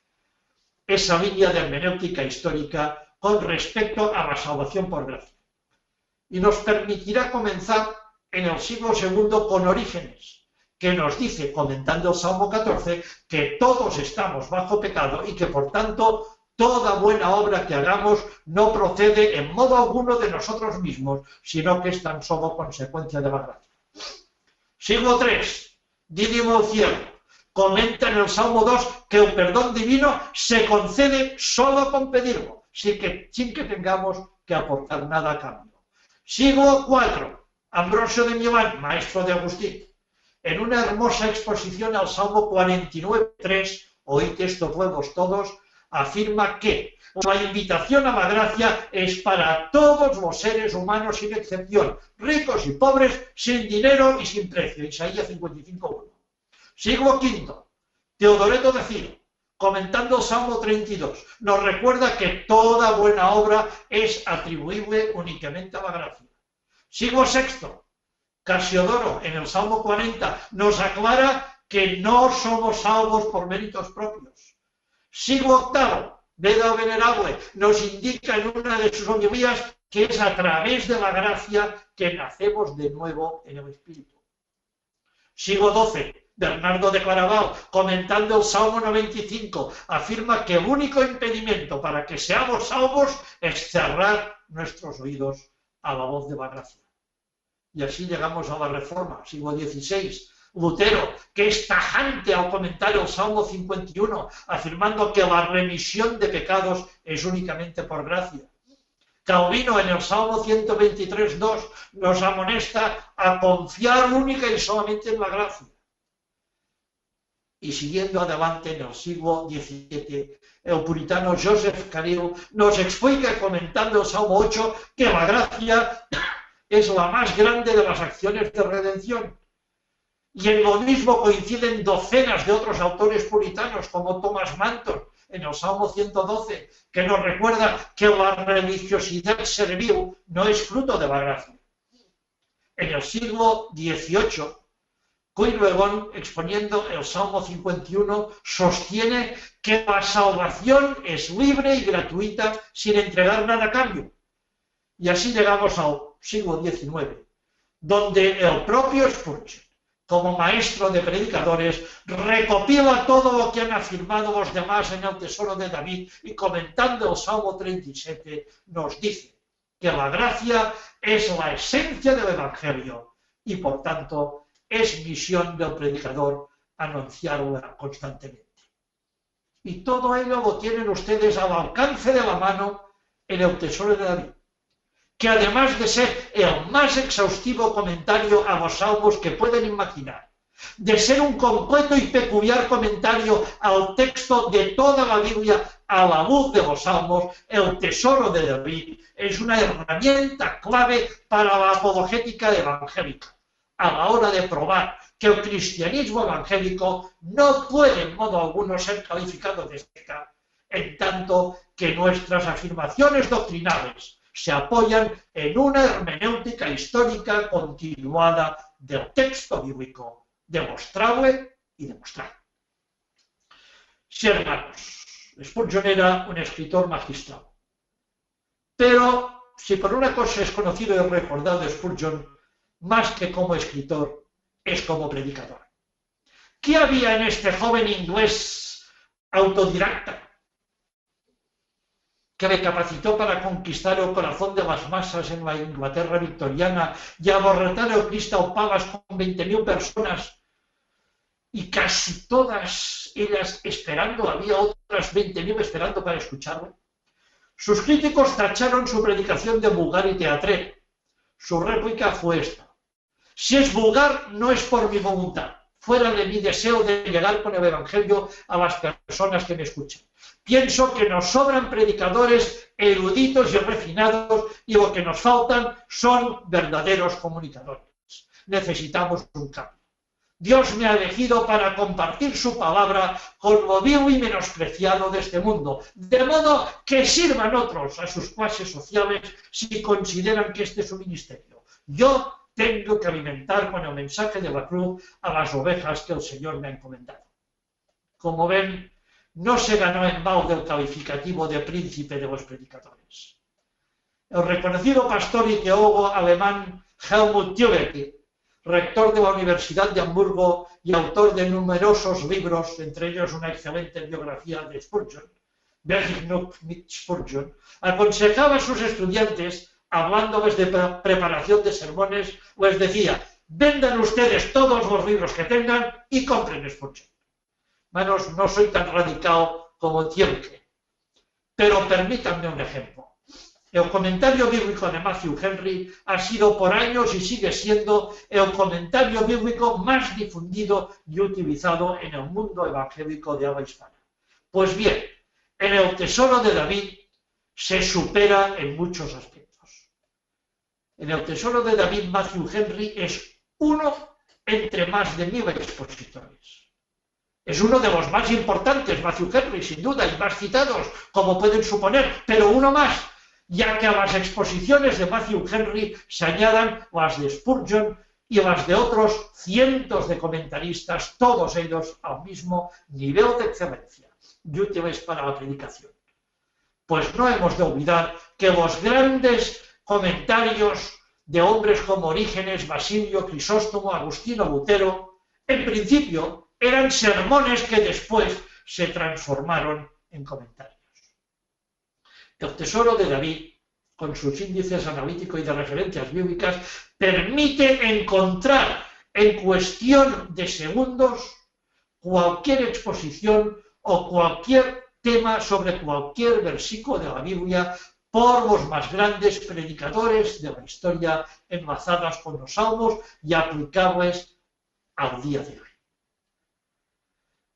esa línea de hermenéutica histórica con respecto a la salvación por gracia. Y nos permitirá comenzar en el siglo II con Orígenes, que nos dice, comentando el Salmo 14, que todos estamos bajo pecado y que por tanto toda buena obra que hagamos no procede en modo alguno de nosotros mismos, sino que es tan solo consecuencia de la gracia. Siglo III, Dídimo Cielo, comenta en el Salmo 2 que el perdón divino se concede solo con pedirlo, sin que tengamos que aportar nada a cambio. Siglo IV, Ambrosio de Milán, maestro de Agustín, en una hermosa exposición al Salmo 49.3, oíd esto pueblos todos, afirma que la invitación a la gracia es para todos los seres humanos sin excepción, ricos y pobres, sin dinero y sin precio. Isaías 55.1. Siglo V, Teodoreto de Ciro, comentando el Salmo 32, nos recuerda que toda buena obra es atribuible únicamente a la gracia. Siglo VI, Casiodoro, en el Salmo 40, nos aclara que no somos salvos por méritos propios. Siglo VIII, Beda Venerable, nos indica en una de sus homilías que es a través de la gracia que nacemos de nuevo en el Espíritu. Siglo XII, Bernardo de Claraval, comentando el Salmo 95, afirma que el único impedimento para que seamos salvos es cerrar nuestros oídos a la voz de la gracia. Y así llegamos a la Reforma, siglo XVI. Lutero, que es tajante al comentar el Salmo 51, afirmando que la remisión de pecados es únicamente por gracia. Calvino, en el Salmo 123.2, nos amonesta a confiar única y solamente en la gracia. Y siguiendo adelante en el siglo XVII, el puritano Joseph Caryl nos explica, comentando el Salmo 8, que la gracia es la más grande de las acciones de redención. Y en lo mismo coinciden docenas de otros autores puritanos, como Thomas Manton, en el Salmo 112, que nos recuerda que la religiosidad servil no es fruto de la gracia. En el siglo XVIII, Cuilhuegón, exponiendo el Salmo 51, sostiene que la salvación es libre y gratuita sin entregar nada a cambio. Y así llegamos al siglo XIX, donde el propio Spurgeon, como maestro de predicadores, recopila todo lo que han afirmado los demás en el Tesoro de David y comentando el Salmo 37 nos dice que la gracia es la esencia del Evangelio y por tanto es misión del predicador anunciarla constantemente. Y todo ello lo tienen ustedes al alcance de la mano en el Tesoro de David, que además de ser el más exhaustivo comentario a los salmos que pueden imaginar, de ser un completo y peculiar comentario al texto de toda la Biblia a la luz de los salmos, el Tesoro de David es una herramienta clave para la apologética evangélica, a la hora de probar que el cristianismo evangélico no puede en modo alguno ser calificado de secta, en tanto que nuestras afirmaciones doctrinales se apoyan en una hermenéutica histórica continuada del texto bíblico, demostrable y demostrable. Sí, hermanos, Spurgeon era un escritor magistral. Pero si por una cosa es conocido y recordado Spurgeon, más que como escritor, es como predicador. ¿Qué había en este joven inglés autodidacta que le capacitó para conquistar el corazón de las masas en la Inglaterra victoriana y aborretar el Crystal Palace con 20.000 personas y casi todas ellas esperando, había otras 20.000 esperando para escucharlo? Sus críticos tacharon su predicación de vulgar y teatrera. Su réplica fue esta: si es vulgar, no es por mi voluntad, fuera de mi deseo de llegar con el Evangelio a las personas que me escuchan. Pienso que nos sobran predicadores eruditos y refinados y lo que nos faltan son verdaderos comunicadores. Necesitamos un cambio. Dios me ha elegido para compartir su palabra con lo vil y menospreciado de este mundo, de modo que sirvan otros a sus clases sociales si consideran que este es su ministerio. Yo tengo que alimentar con el mensaje de la cruz a las ovejas que el Señor me ha encomendado. Como ven, no se ganó en vano el calificativo de príncipe de los predicadores. El reconocido pastor y teólogo alemán Helmut Thielicke, rector de la Universidad de Hamburgo y autor de numerosos libros, entre ellos una excelente biografía de Spurgeon, Wer sich noch mit Spurgeon, aconsejaba a sus estudiantes, hablándoles de preparación de sermones, les decía: vendan ustedes todos los libros que tengan y compren Spurgeon. Manos, no soy tan radical como Thielicke, pero permítanme un ejemplo. El comentario bíblico de Matthew Henry ha sido por años y sigue siendo el comentario bíblico más difundido y utilizado en el mundo evangélico de habla hispana. Pues bien, en el Tesoro de David se supera en muchos aspectos. En el Tesoro de David, Matthew Henry es uno entre más de 1000 expositores. Es uno de los más importantes, Matthew Henry, sin duda, y más citados, como pueden suponer, pero uno más, ya que a las exposiciones de Matthew Henry se añadan las de Spurgeon y las de otros cientos de comentaristas, todos ellos al mismo nivel de excelencia y útiles para la predicación. Pues no hemos de olvidar que los grandes comentarios de hombres como Orígenes, Basilio, Crisóstomo, Agustino, Lutero, en principio eran sermones que después se transformaron en comentarios. El Tesoro de David, con sus índices analíticos y de referencias bíblicas, permite encontrar en cuestión de segundos cualquier exposición o cualquier tema sobre cualquier versículo de la Biblia por los más grandes predicadores de la historia, enlazadas con los salmos y aplicables al día de hoy.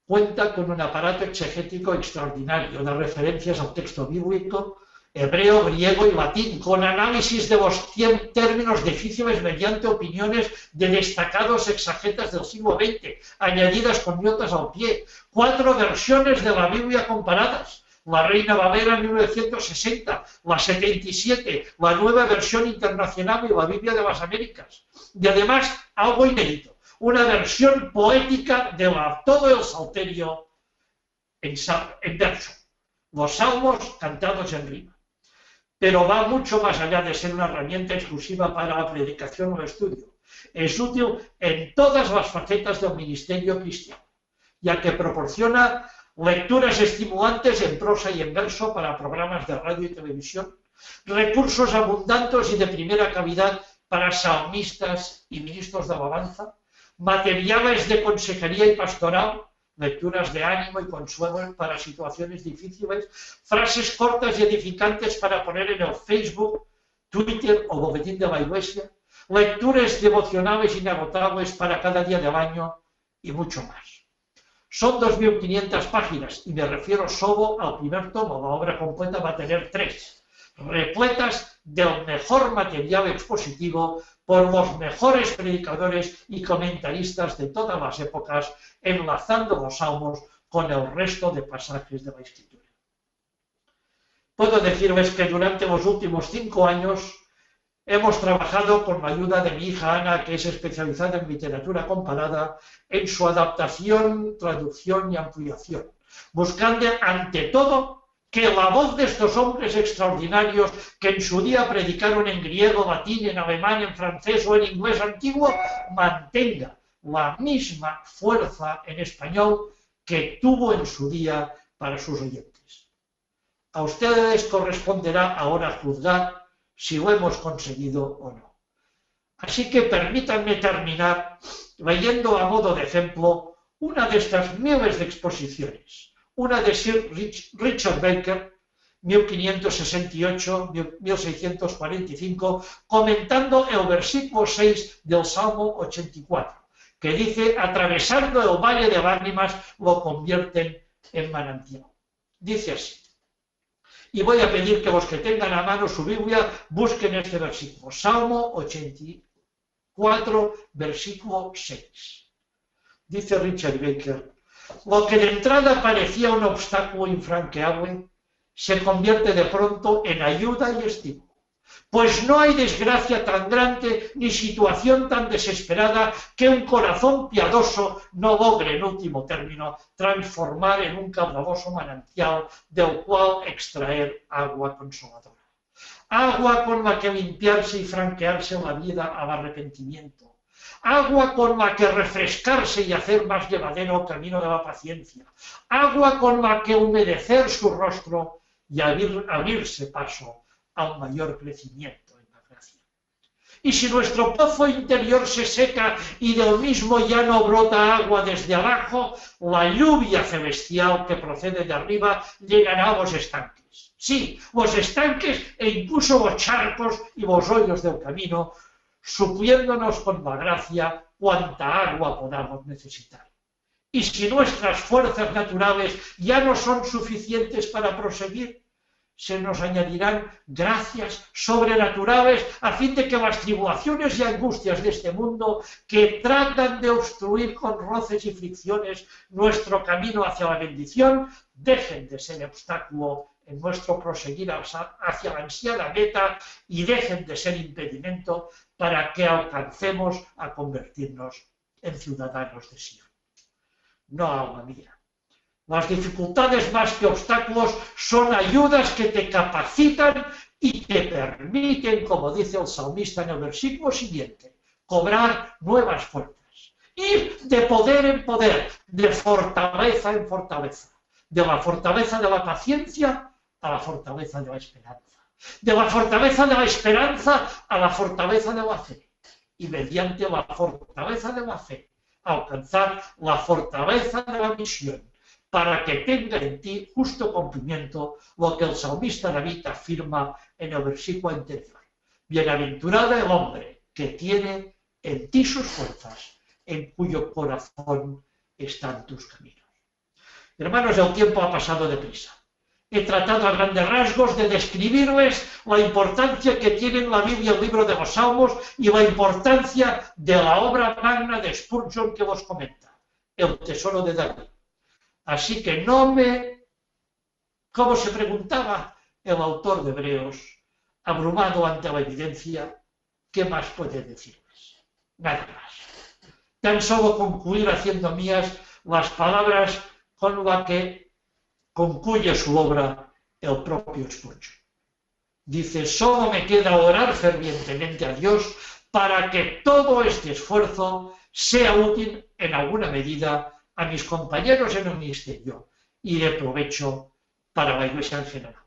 Cuenta con un aparato exegético extraordinario de referencias al texto bíblico, hebreo, griego y latín, con análisis de los términos difíciles mediante opiniones de destacados exegetas del siglo XX, añadidas con notas al pie, 4 versiones de la Biblia comparadas, la Reina Valera 1960, la 77, la Nueva Versión Internacional y la Biblia de las Américas. Y además, algo inédito, una versión poética de todo el Salterio en verso, los salmos cantados en rima. Pero va mucho más allá de ser una herramienta exclusiva para la predicación o el estudio. Es útil en todas las facetas del ministerio cristiano, ya que proporciona lecturas estimulantes en prosa y en verso para programas de radio y televisión, recursos abundantes y de primera calidad para salmistas y ministros de alabanza, materiales de consejería y pastoral, lecturas de ánimo y consuelo para situaciones difíciles, frases cortas y edificantes para poner en el Facebook, Twitter o boletín de la Iglesia, lecturas devocionales inagotables para cada día del año y mucho más. Son 2.500 páginas y me refiero solo al primer tomo, la obra completa va a tener 3, repletas del mejor material expositivo por los mejores predicadores y comentaristas de todas las épocas, enlazando los salmos con el resto de pasajes de la Escritura. Puedo decirles que durante los últimos 5 años hemos trabajado con la ayuda de mi hija Ana, que es especializada en literatura comparada, en su adaptación, traducción y ampliación, buscando ante todo que la voz de estos hombres extraordinarios que en su día predicaron en griego, latín, en alemán, en francés o en inglés antiguo, mantenga la misma fuerza en español que tuvo en su día para sus oyentes. A ustedes corresponderá ahora juzgar si lo hemos conseguido o no. Así que permítanme terminar leyendo a modo de ejemplo una de estas miles de exposiciones. Una de Sir Richard Baker, 1568-1645, comentando el versículo 6 del Salmo 84, que dice: atravesando el valle de lágrimas lo convierten en manantial. Dice así, y voy a pedir que los que tengan a mano su Biblia busquen este versículo, Salmo 84, versículo 6. Dice Richard Baker: lo que de entrada parecía un obstáculo infranqueable se convierte de pronto en ayuda y estímulo. Pues no hay desgracia tan grande ni situación tan desesperada que un corazón piadoso no logre en último término transformar en un caudaloso manantial del cual extraer agua consoladora. Agua con la que limpiarse y franquearse la vida al arrepentimiento. Agua con la que refrescarse y hacer más llevadero el camino de la paciencia. Agua con la que humedecer su rostro y abrirse paso a un mayor crecimiento en la gracia. Y si nuestro pozo interior se seca y del mismo ya no brota agua desde abajo, la lluvia celestial que procede de arriba llegará a los estanques. Sí, los estanques e incluso los charcos y los hoyos del camino, supliéndonos con la gracia cuanta agua podamos necesitar. Y si nuestras fuerzas naturales ya no son suficientes para proseguir, se nos añadirán gracias sobrenaturales a fin de que las tribulaciones y angustias de este mundo que tratan de obstruir con roces y fricciones nuestro camino hacia la bendición dejen de ser obstáculo en nuestro proseguir hacia la ansiada meta y dejen de ser impedimento para que alcancemos a convertirnos en ciudadanos de Sion. No, alma mía. Las dificultades más que obstáculos son ayudas que te capacitan y te permiten, como dice el salmista en el versículo siguiente, cobrar nuevas fuerzas. Ir de poder en poder, de fortaleza en fortaleza, de la fortaleza de la paciencia a la fortaleza de la esperanza, de la fortaleza de la esperanza a la fortaleza de la fe, y mediante la fortaleza de la fe alcanzar la fortaleza de la misión, para que tenga en ti justo cumplimiento lo que el salmista David afirma en el versículo anterior. Bienaventurado el hombre que tiene en ti sus fuerzas, en cuyo corazón están tus caminos. Hermanos, el tiempo ha pasado deprisa. He tratado a grandes rasgos de describirles la importancia que tiene en la Biblia el libro de los Salmos y la importancia de la obra magna de Spurgeon que os comenta, el tesoro de David. Así que como se preguntaba el autor de Hebreos, abrumado ante la evidencia, ¿qué más puede decirles? Nada más. Tan solo concluir haciendo mías las palabras con las que concluye su obra el propio Spurgeon. Dice, solo me queda orar fervientemente a Dios para que todo este esfuerzo sea útil en alguna medida a mis compañeros en el ministerio y de provecho para la Iglesia en general.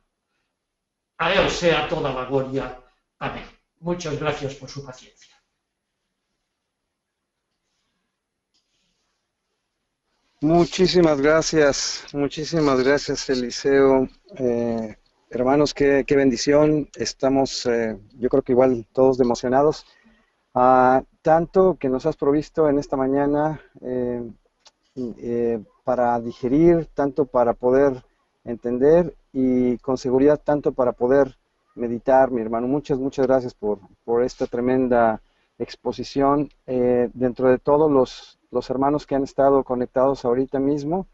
A Él sea toda la gloria. Amén. Muchas gracias por su paciencia. Muchísimas gracias, Eliseo. Hermanos, qué bendición. Estamos, yo creo que igual todos emocionados. Tanto que nos has provisto en esta mañana para digerir, tanto para poder entender y con seguridad tanto para poder meditar, mi hermano. Muchas gracias por esta tremenda exposición. Dentro de todos los hermanos que han estado conectados ahorita mismo,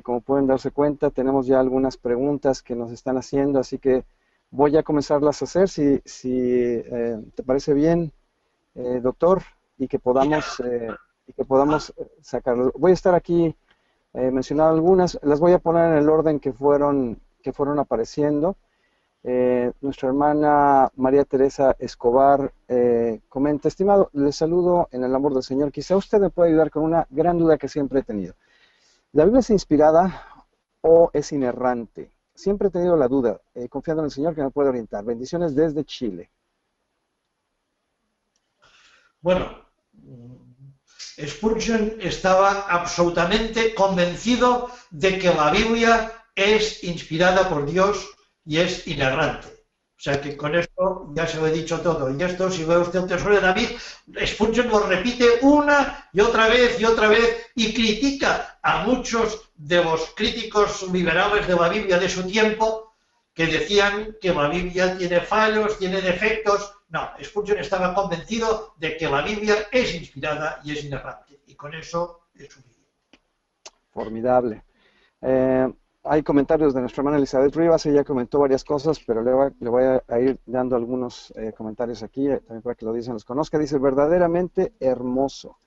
como pueden darse cuenta, tenemos ya algunas preguntas que nos están haciendo, así que voy a comenzarlas a hacer, si te parece bien, doctor, y que podamos sacarlo. Voy a estar aquí mencionando algunas, las voy a poner en el orden que fueron apareciendo. Nuestra hermana María Teresa Escobar comenta, estimado, les saludo en el amor del Señor. Quizá usted me puede ayudar con una gran duda que siempre he tenido. ¿La Biblia es inspirada o es inerrante? Siempre he tenido la duda, confiando en el Señor que me puede orientar. Bendiciones desde Chile. Bueno, Spurgeon estaba absolutamente convencido de que la Biblia es inspirada por Dios y es inerrante. O sea que con esto ya se lo he dicho todo. Y esto, si ve usted el tesoro de David, Spurgeon lo repite una y otra vez y critica a muchos de los críticos liberales de la Biblia de su tiempo que decían que la Biblia tiene fallos, tiene defectos. No, Spurgeon estaba convencido de que la Biblia es inspirada y es inerrante. Y con eso es suficiente. Formidable. hay comentarios de nuestra hermana Elizabeth Rivas, ella comentó varias cosas, pero le voy a ir dando algunos comentarios aquí, también para que lo dicen, los conozca. Dice, verdaderamente hermoso,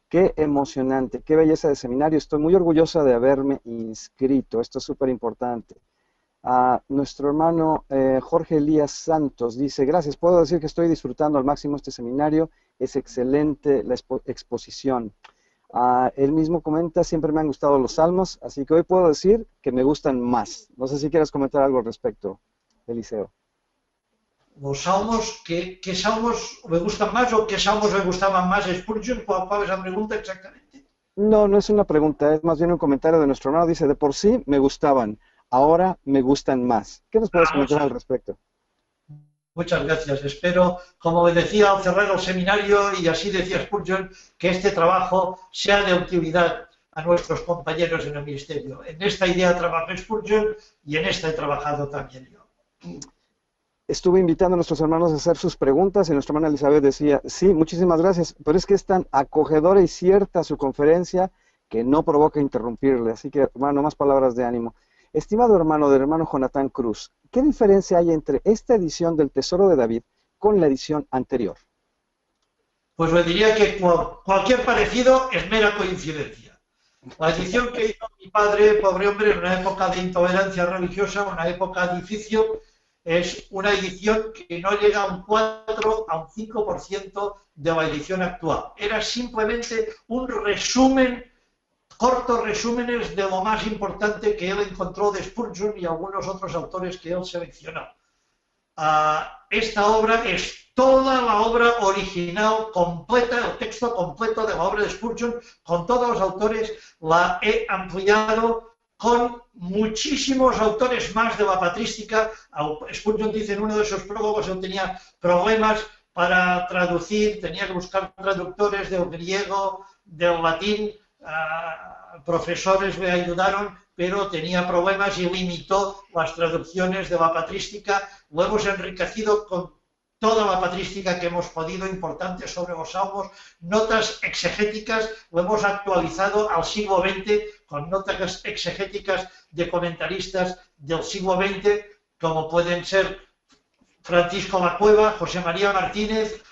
qué emocionante, qué belleza de seminario, estoy muy orgullosa de haberme inscrito, esto es súper importante. Nuestro hermano Jorge Elías Santos dice, gracias, puedo decir que estoy disfrutando al máximo este seminario, es excelente la exposición. Él mismo comenta, siempre me han gustado los salmos, así que hoy puedo decir que me gustan más. No sé si quieres comentar algo al respecto, Eliseo. Los salmos, ¿qué salmos me gustan más o qué salmos me gustaban más? Spurgeon, ¿cuál es la pregunta exactamente? No, no es una pregunta, es más bien un comentario de nuestro hermano. Dice, de por sí me gustaban, ahora me gustan más. ¿Qué nos puedes comentar al respecto? Muchas gracias. Espero, como me decía al cerrar el seminario, y así decía Spurgeon, que este trabajo sea de utilidad a nuestros compañeros en el ministerio. En esta idea trabajó Spurgeon y en esta he trabajado también yo. Estuve invitando a nuestros hermanos a hacer sus preguntas y nuestra hermana Elizabeth decía, sí, muchísimas gracias, pero es que es tan acogedora y cierta su conferencia que no provoca interrumpirle. Así que, hermano, más palabras de ánimo. Estimado hermano del hermano Jonathan Cruz, ¿qué diferencia hay entre esta edición del Tesoro de David con la edición anterior? Pues le diría que cualquier parecido es mera coincidencia. La edición que hizo mi padre, pobre hombre, en una época de intolerancia religiosa, una época difícil, es una edición que no llega a un 4, a un 5% de la edición actual. Era simplemente un resumen, cortos resúmenes de lo más importante que él encontró de Spurgeon y algunos otros autores que él seleccionó. Esta obra es toda la obra original completa, el texto completo de la obra de Spurgeon, con todos los autores. La he ampliado con muchísimos autores más de la patrística. Spurgeon dice en uno de sus prólogos, él tenía problemas para traducir, tenía que buscar traductores del griego, del latín, profesores le ayudaron, pero tenía problemas y limitó las traducciones de la patrística. Lo hemos enriquecido con toda la patrística que hemos podido, importante sobre los salmos, notas exegéticas, lo hemos actualizado al siglo XX con notas exegéticas de comentaristas del siglo XX, como pueden ser Francisco Lacueva, José María Martínez,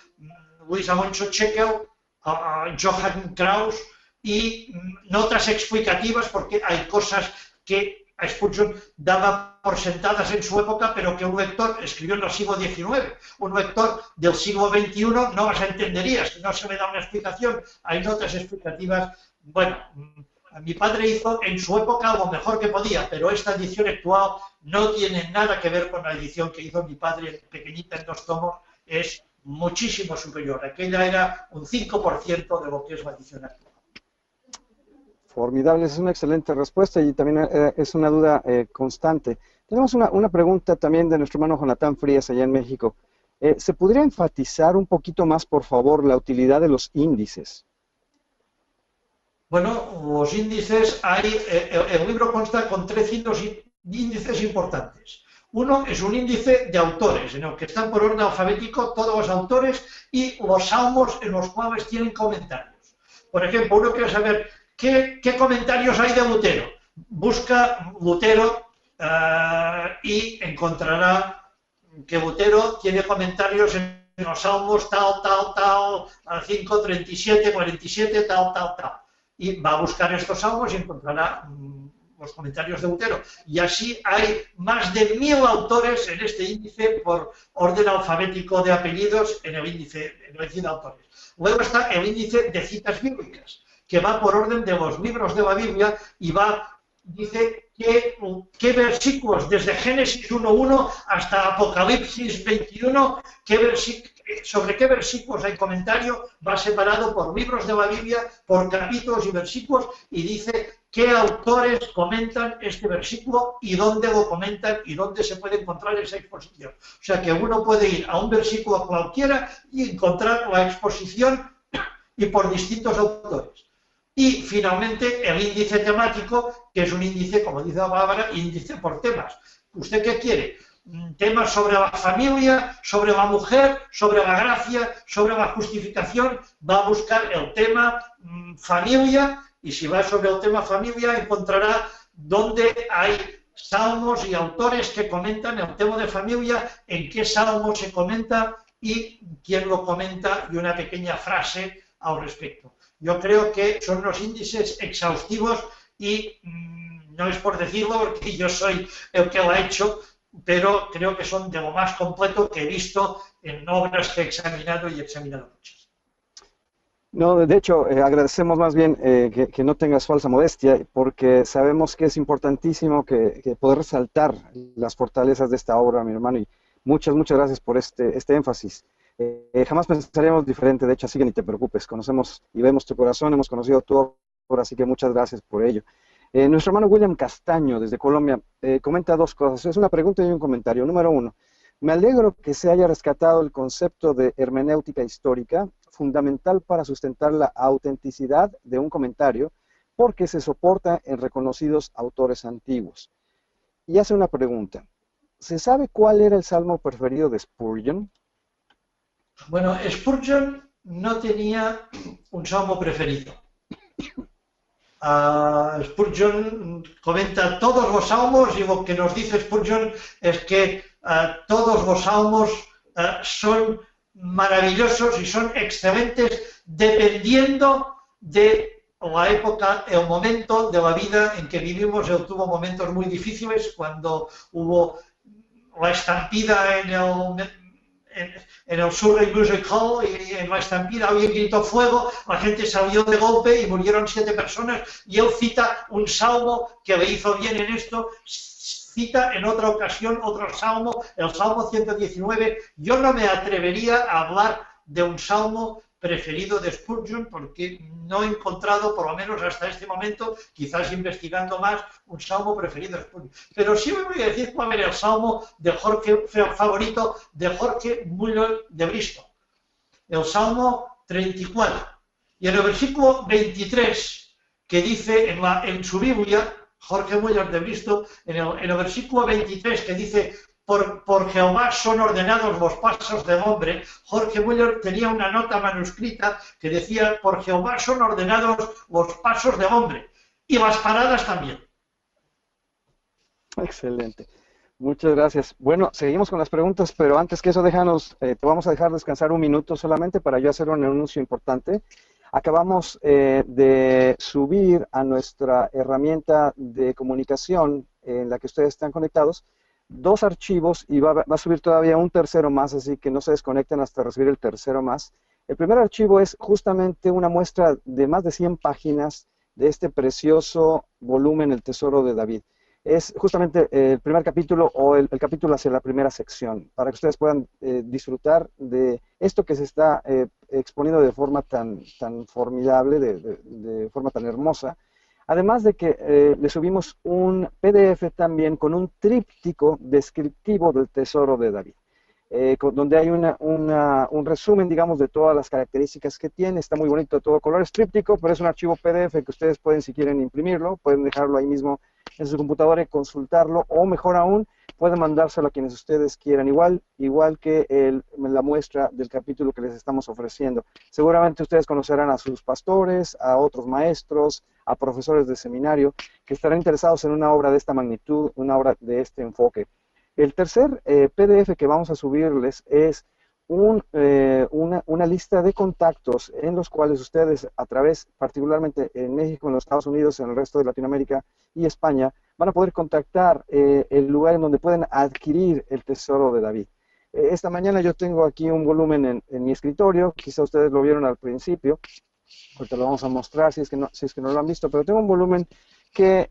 Luis Alonso Chequel, Johann Kraus, y notas explicativas, porque hay cosas que a Spurgeon daba por sentadas en su época, pero que un lector escribió en el siglo XIX, un lector del siglo XXI no las entendería, si no se me da una explicación. Hay notas explicativas. Bueno, mi padre hizo en su época lo mejor que podía, pero esta edición actual no tiene nada que ver con la edición que hizo mi padre, pequeñita en 2 tomos, es muchísimo superior. Aquella era un 5% de lo que es la edición actual. Formidable, es una excelente respuesta y también es una duda constante. Tenemos una pregunta también de nuestro hermano Jonathan Frías allá en México. ¿Se podría enfatizar un poquito más, por favor, la utilidad de los índices? Bueno, los índices, el libro consta con 3 índices importantes. Uno es un índice de autores, en el que están por orden alfabético todos los autores y los salmos en los cuales tienen comentarios. Por ejemplo, uno quiere saber ¿qué comentarios hay de Lutero? Busca Lutero y encontrará que Lutero tiene comentarios en los salmos tal, 5, 37, 47, tal. Y va a buscar estos salmos y encontrará los comentarios de Lutero. Y así hay más de 1000 autores en este índice por orden alfabético de apellidos en el índice de autores. Luego está el índice de citas bíblicas, que va por orden de los libros de la Biblia y dice qué versículos, desde Génesis 1.1 hasta Apocalipsis 21, sobre qué versículos hay comentario, va separado por libros de la Biblia, por capítulos y versículos, y dice qué autores comentan este versículo y dónde lo comentan y dónde se puede encontrar esa exposición. O sea que uno puede ir a un versículo cualquiera y encontrar la exposición y por distintos autores. Y finalmente el índice temático, que es un índice, como dice la palabra, índice por temas. ¿Usted qué quiere? Temas sobre la familia, sobre la mujer, sobre la gracia, sobre la justificación. Va a buscar el tema familia, y si va sobre el tema familia encontrará donde hay salmos y autores que comentan el tema de familia, en qué salmo se comenta y quién lo comenta y una pequeña frase al respecto. Yo creo que son unos índices exhaustivos y no es por decirlo porque yo soy el que lo ha hecho, pero creo que son de lo más completo que he visto en obras que he examinado y he examinado muchas. No, de hecho, agradecemos más bien que no tengas falsa modestia, porque sabemos que es importantísimo que poder resaltar las fortalezas de esta obra, mi hermano, y muchas gracias por este énfasis. Jamás pensaríamos diferente, de hecho, así que ni te preocupes, conocemos y vemos tu corazón, hemos conocido tu obra, así que muchas gracias por ello. Nuestro hermano William Castaño, desde Colombia, comenta dos cosas, es una pregunta y un comentario. Número uno, me alegro que se haya rescatado el concepto de hermenéutica histórica, fundamental para sustentar la autenticidad de un comentario, porque se soporta en reconocidos autores antiguos. Y hace una pregunta, ¿se sabe cuál era el salmo preferido de Spurgeon? Bueno, Spurgeon no tenía un salmo preferido. Spurgeon comenta todos los salmos y lo que nos dice Spurgeon es que todos los salmos son maravillosos y son excelentes dependiendo de la época, el momento de la vida en que vivimos. Él tuvo momentos muy difíciles cuando hubo la estampida en el Surrey Music Hall, y en la estampida alguien gritó fuego, la gente salió de golpe y murieron 7 personas, y él cita un salmo que le hizo bien en esto, cita en otra ocasión otro salmo, el Salmo 119. Yo no me atrevería a hablar de un salmo preferido de Spurgeon porque no he encontrado, por lo menos hasta este momento, quizás investigando más, un salmo preferido de Spurgeon. Pero sí me voy a decir cuál era el salmo favorito de Jorge Müller de Bristol, el Salmo 34. Y en el versículo 23, que dice en su Biblia, Jorge Müller de Bristol, en el versículo 23, que dice: por Jehová son ordenados los pasos del hombre. Jorge Müller tenía una nota manuscrita que decía: por Jehová son ordenados los pasos del hombre, y las paradas también. Excelente. Muchas gracias. Bueno, seguimos con las preguntas, pero antes que eso, déjanos, te vamos a dejar descansar un minuto solamente para yo hacer un anuncio importante. Acabamos de subir a nuestra herramienta de comunicación en la que ustedes están conectados 2 archivos y va a subir todavía un tercero más, así que no se desconecten hasta recibir el tercero más. El primer archivo es justamente una muestra de más de 100 páginas de este precioso volumen, El Tesoro de David. Es justamente el primer capítulo o el capítulo hacia la primera sección, para que ustedes puedan disfrutar de esto que se está exponiendo de forma tan formidable, de forma tan hermosa. Además de que le subimos un PDF también con un tríptico descriptivo del Tesoro de David, donde hay un resumen, digamos, de todas las características que tiene. Está muy bonito, de todo color, es tríptico, pero es un archivo PDF que ustedes pueden, si quieren imprimirlo, pueden dejarlo ahí mismo en su computadora y consultarlo, o mejor aún, pueden mandárselo a quienes ustedes quieran, igual que la muestra del capítulo que les estamos ofreciendo. Seguramente ustedes conocerán a sus pastores, a otros maestros, a profesores de seminario, que estarán interesados en una obra de esta magnitud, una obra de este enfoque. El tercer PDF que vamos a subirles es una lista de contactos en los cuales ustedes, a través, particularmente en México, en los Estados Unidos, en el resto de Latinoamérica y España, van a poder contactar el lugar en donde pueden adquirir el Tesoro de David. Esta mañana yo tengo aquí un volumen en mi escritorio, quizá ustedes lo vieron al principio, ahorita lo vamos a mostrar si es que no lo han visto, pero tengo un volumen que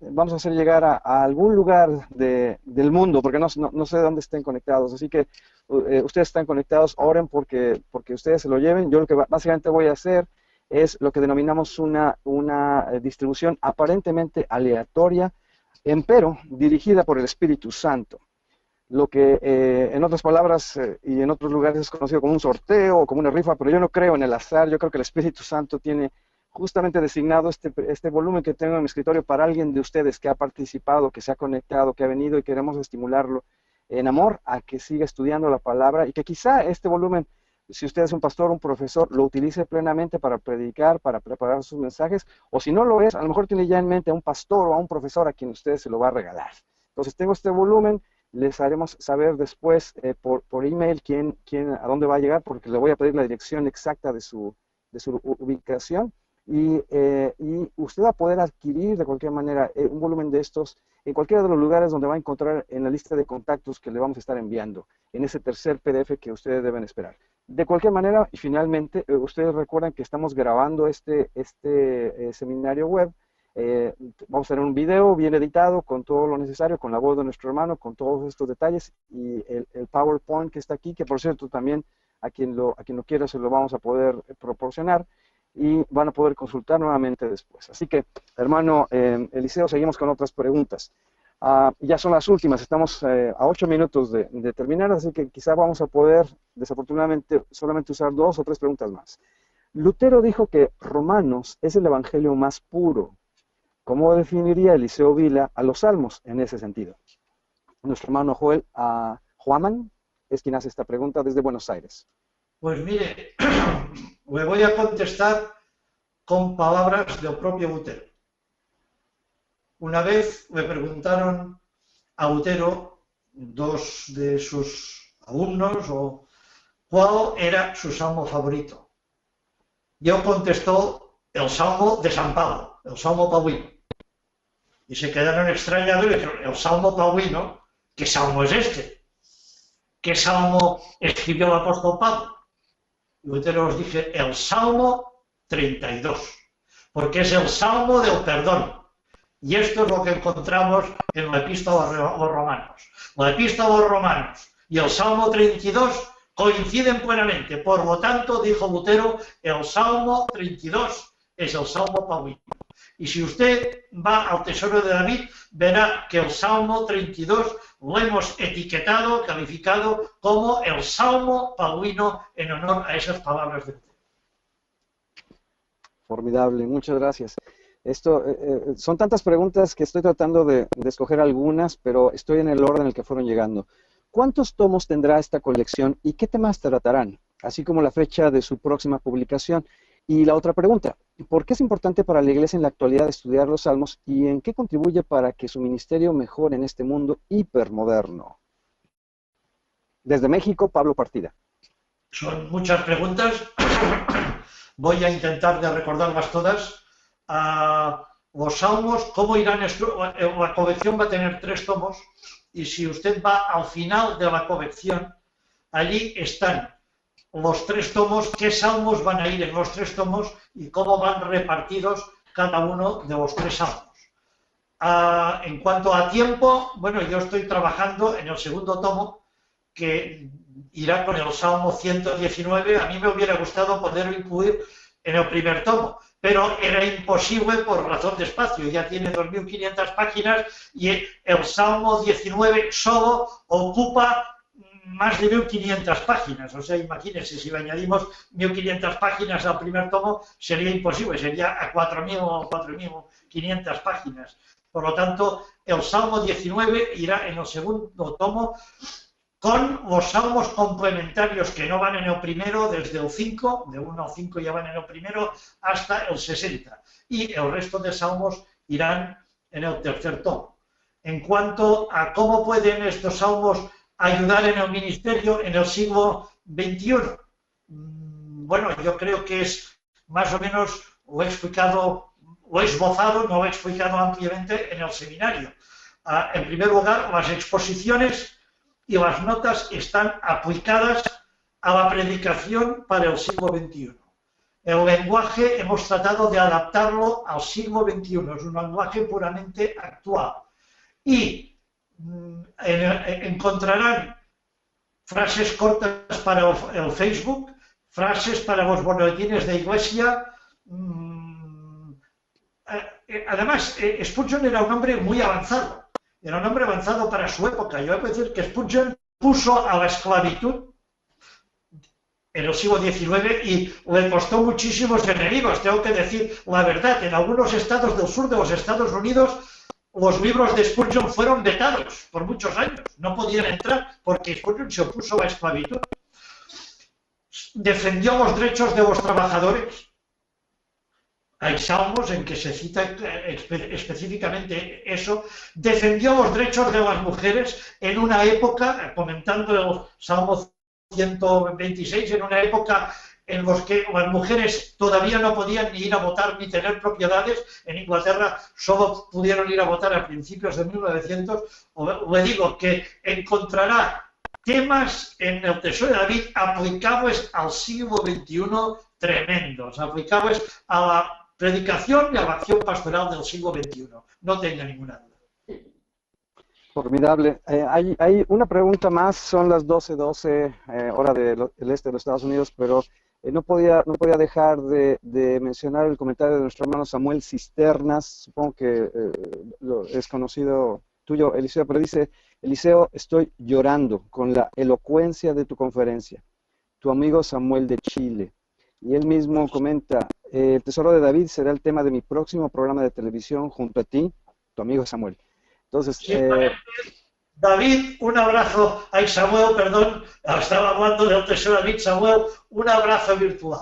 vamos a hacer llegar a algún lugar del mundo, porque no sé dónde estén conectados, así que ustedes están conectados, oren porque ustedes se lo lleven. Yo lo que básicamente voy a hacer es lo que denominamos una distribución aparentemente aleatoria, empero dirigida por el Espíritu Santo. Lo que en otras palabras y en otros lugares es conocido como un sorteo o como una rifa, pero yo no creo en el azar. Yo creo que el Espíritu Santo tiene justamente designado este volumen que tengo en mi escritorio para alguien de ustedes que ha participado, que se ha conectado, que ha venido, y queremos estimularlo en amor a que siga estudiando la palabra y que quizá este volumen si usted es un pastor, un profesor, lo utilice plenamente para predicar, para preparar sus mensajes, o si no lo es, a lo mejor tiene ya en mente a un pastor o a un profesor a quien usted se lo va a regalar. Entonces tengo este volumen, les haremos saber después por email a dónde va a llegar, porque le voy a pedir la dirección exacta de su ubicación, y usted va a poder adquirir de cualquier manera un volumen de estos en cualquiera de los lugares donde va a encontrar en la lista de contactos que le vamos a estar enviando, en ese tercer PDF que ustedes deben esperar. De cualquier manera, y finalmente, ustedes recuerdan que estamos grabando este seminario web. Vamos a tener un video bien editado con todo lo necesario, con la voz de nuestro hermano, con todos estos detalles, y el PowerPoint que está aquí, que por cierto también a quien lo quiera se lo vamos a poder proporcionar, y van a poder consultar nuevamente después. Así que, hermano Eliseo, seguimos con otras preguntas. Ya son las últimas, estamos a 8 minutos de terminar, así que quizá vamos a poder, desafortunadamente, solamente usar 2 o 3 preguntas más. Lutero dijo que Romanos es el evangelio más puro. ¿Cómo definiría Eliseo Vila a los salmos en ese sentido? Nuestro hermano Joel Juaman es quien hace esta pregunta desde Buenos Aires. Pues mire, me voy a contestar con palabras del propio Lutero. Una vez me preguntaron a Lutero, 2 de sus alumnos, cuál era su salmo favorito. Yo contestó el salmo de San Pablo, el salmo paulino. Y se quedaron extrañados y dijeron, el salmo paulino, ¿qué salmo es este? ¿Qué salmo escribió el apóstol Pablo? Y Lutero os dije, el salmo 32, porque es el salmo del perdón. Y esto es lo que encontramos en la epístola a los romanos. La epístola a los romanos y el salmo 32 coinciden plenamente. Por lo tanto, dijo Lutero, el salmo 32 es el salmo paulino. Y si usted va al Tesoro de David, verá que el Salmo 32 lo hemos etiquetado, calificado como el Salmo paulino en honor a esas palabras de Lutero. Formidable, muchas gracias. Son tantas preguntas que estoy tratando de escoger algunas, pero estoy en el orden en el que fueron llegando. ¿Cuántos tomos tendrá esta colección y qué temas tratarán? Así como la fecha de su próxima publicación. Y la otra pregunta, ¿por qué es importante para la Iglesia en la actualidad estudiar los Salmos y en qué contribuye para que su ministerio mejore en este mundo hipermoderno? Desde México, Pablo Partida. Son muchas preguntas. Voy a intentar de recordarlas todas. Los Salmos, ¿cómo irán? La colección va a tener 3 tomos y si usted va al final de la colección, allí están los 3 tomos, qué salmos van a ir en los 3 tomos y cómo van repartidos cada uno de los 3 salmos. En cuanto a tiempo, bueno, yo estoy trabajando en el segundo tomo, que irá con el Salmo 119. A mí me hubiera gustado poderlo incluir en el primer tomo, pero era imposible por razón de espacio. Ya tiene 2.500 páginas y el Salmo 19 solo ocupa más de 1.500 páginas, o sea, imagínense, si le añadimos 1.500 páginas al primer tomo, sería imposible, sería a 4.000 o 4.500 páginas. Por lo tanto, el Salmo 19 irá en el segundo tomo, con los salmos complementarios que no van en el primero, desde el 5, de 1 al 5 ya van en el primero, hasta el 60. Y el resto de salmos irán en el tercer tomo. En cuanto a cómo pueden estos salmos ayudar en el ministerio en el siglo XXI. Bueno, yo creo que es más o menos, lo he explicado, lo he esbozado, no lo he explicado ampliamente en el seminario. En primer lugar, las exposiciones y las notas están aplicadas a la predicación para el siglo XXI. El lenguaje hemos tratado de adaptarlo al siglo XXI, es un lenguaje puramente actual. Y encontrarán frases cortas para el Facebook, frases para los boletines de iglesia. Además, Spurgeon era un hombre muy avanzado, era un hombre avanzado para su época. Yo voy a decir que Spurgeon puso a la esclavitud en el siglo XIX y le costó muchísimos enemigos. Tengo que decir la verdad, en algunos estados del sur de los Estados Unidos los libros de Spurgeon fueron vetados por muchos años, no podían entrar porque Spurgeon se opuso a la esclavitud. defendió los derechos de los trabajadores. Hay salmos en que se cita específicamente eso. Defendió los derechos de las mujeres en una época, comentando el Salmo 126, en una época en los que las mujeres todavía no podían ni ir a votar ni tener propiedades. En Inglaterra solo pudieron ir a votar a principios de 1900. Le digo que encontrará temas en el Tesoro de David aplicables al siglo XXI tremendos, aplicables a la predicación y a la acción pastoral del siglo XXI. No tenga ninguna duda. Formidable. Hay una pregunta más, son las 12:12 hora del este de los Estados Unidos, pero no podía dejar de mencionar el comentario de nuestro hermano Samuel Cisternas, supongo que es conocido tuyo, Eliseo, pero dice: Eliseo, estoy llorando con la elocuencia de tu conferencia. Tu amigo Samuel de Chile. Y él mismo comenta: el Tesoro de David será el tema de mi próximo programa de televisión junto a ti, tu amigo Samuel. Entonces, David, un abrazo. Ay, Samuel, perdón, estaba hablando del Tesoro de David. Samuel, un abrazo virtual.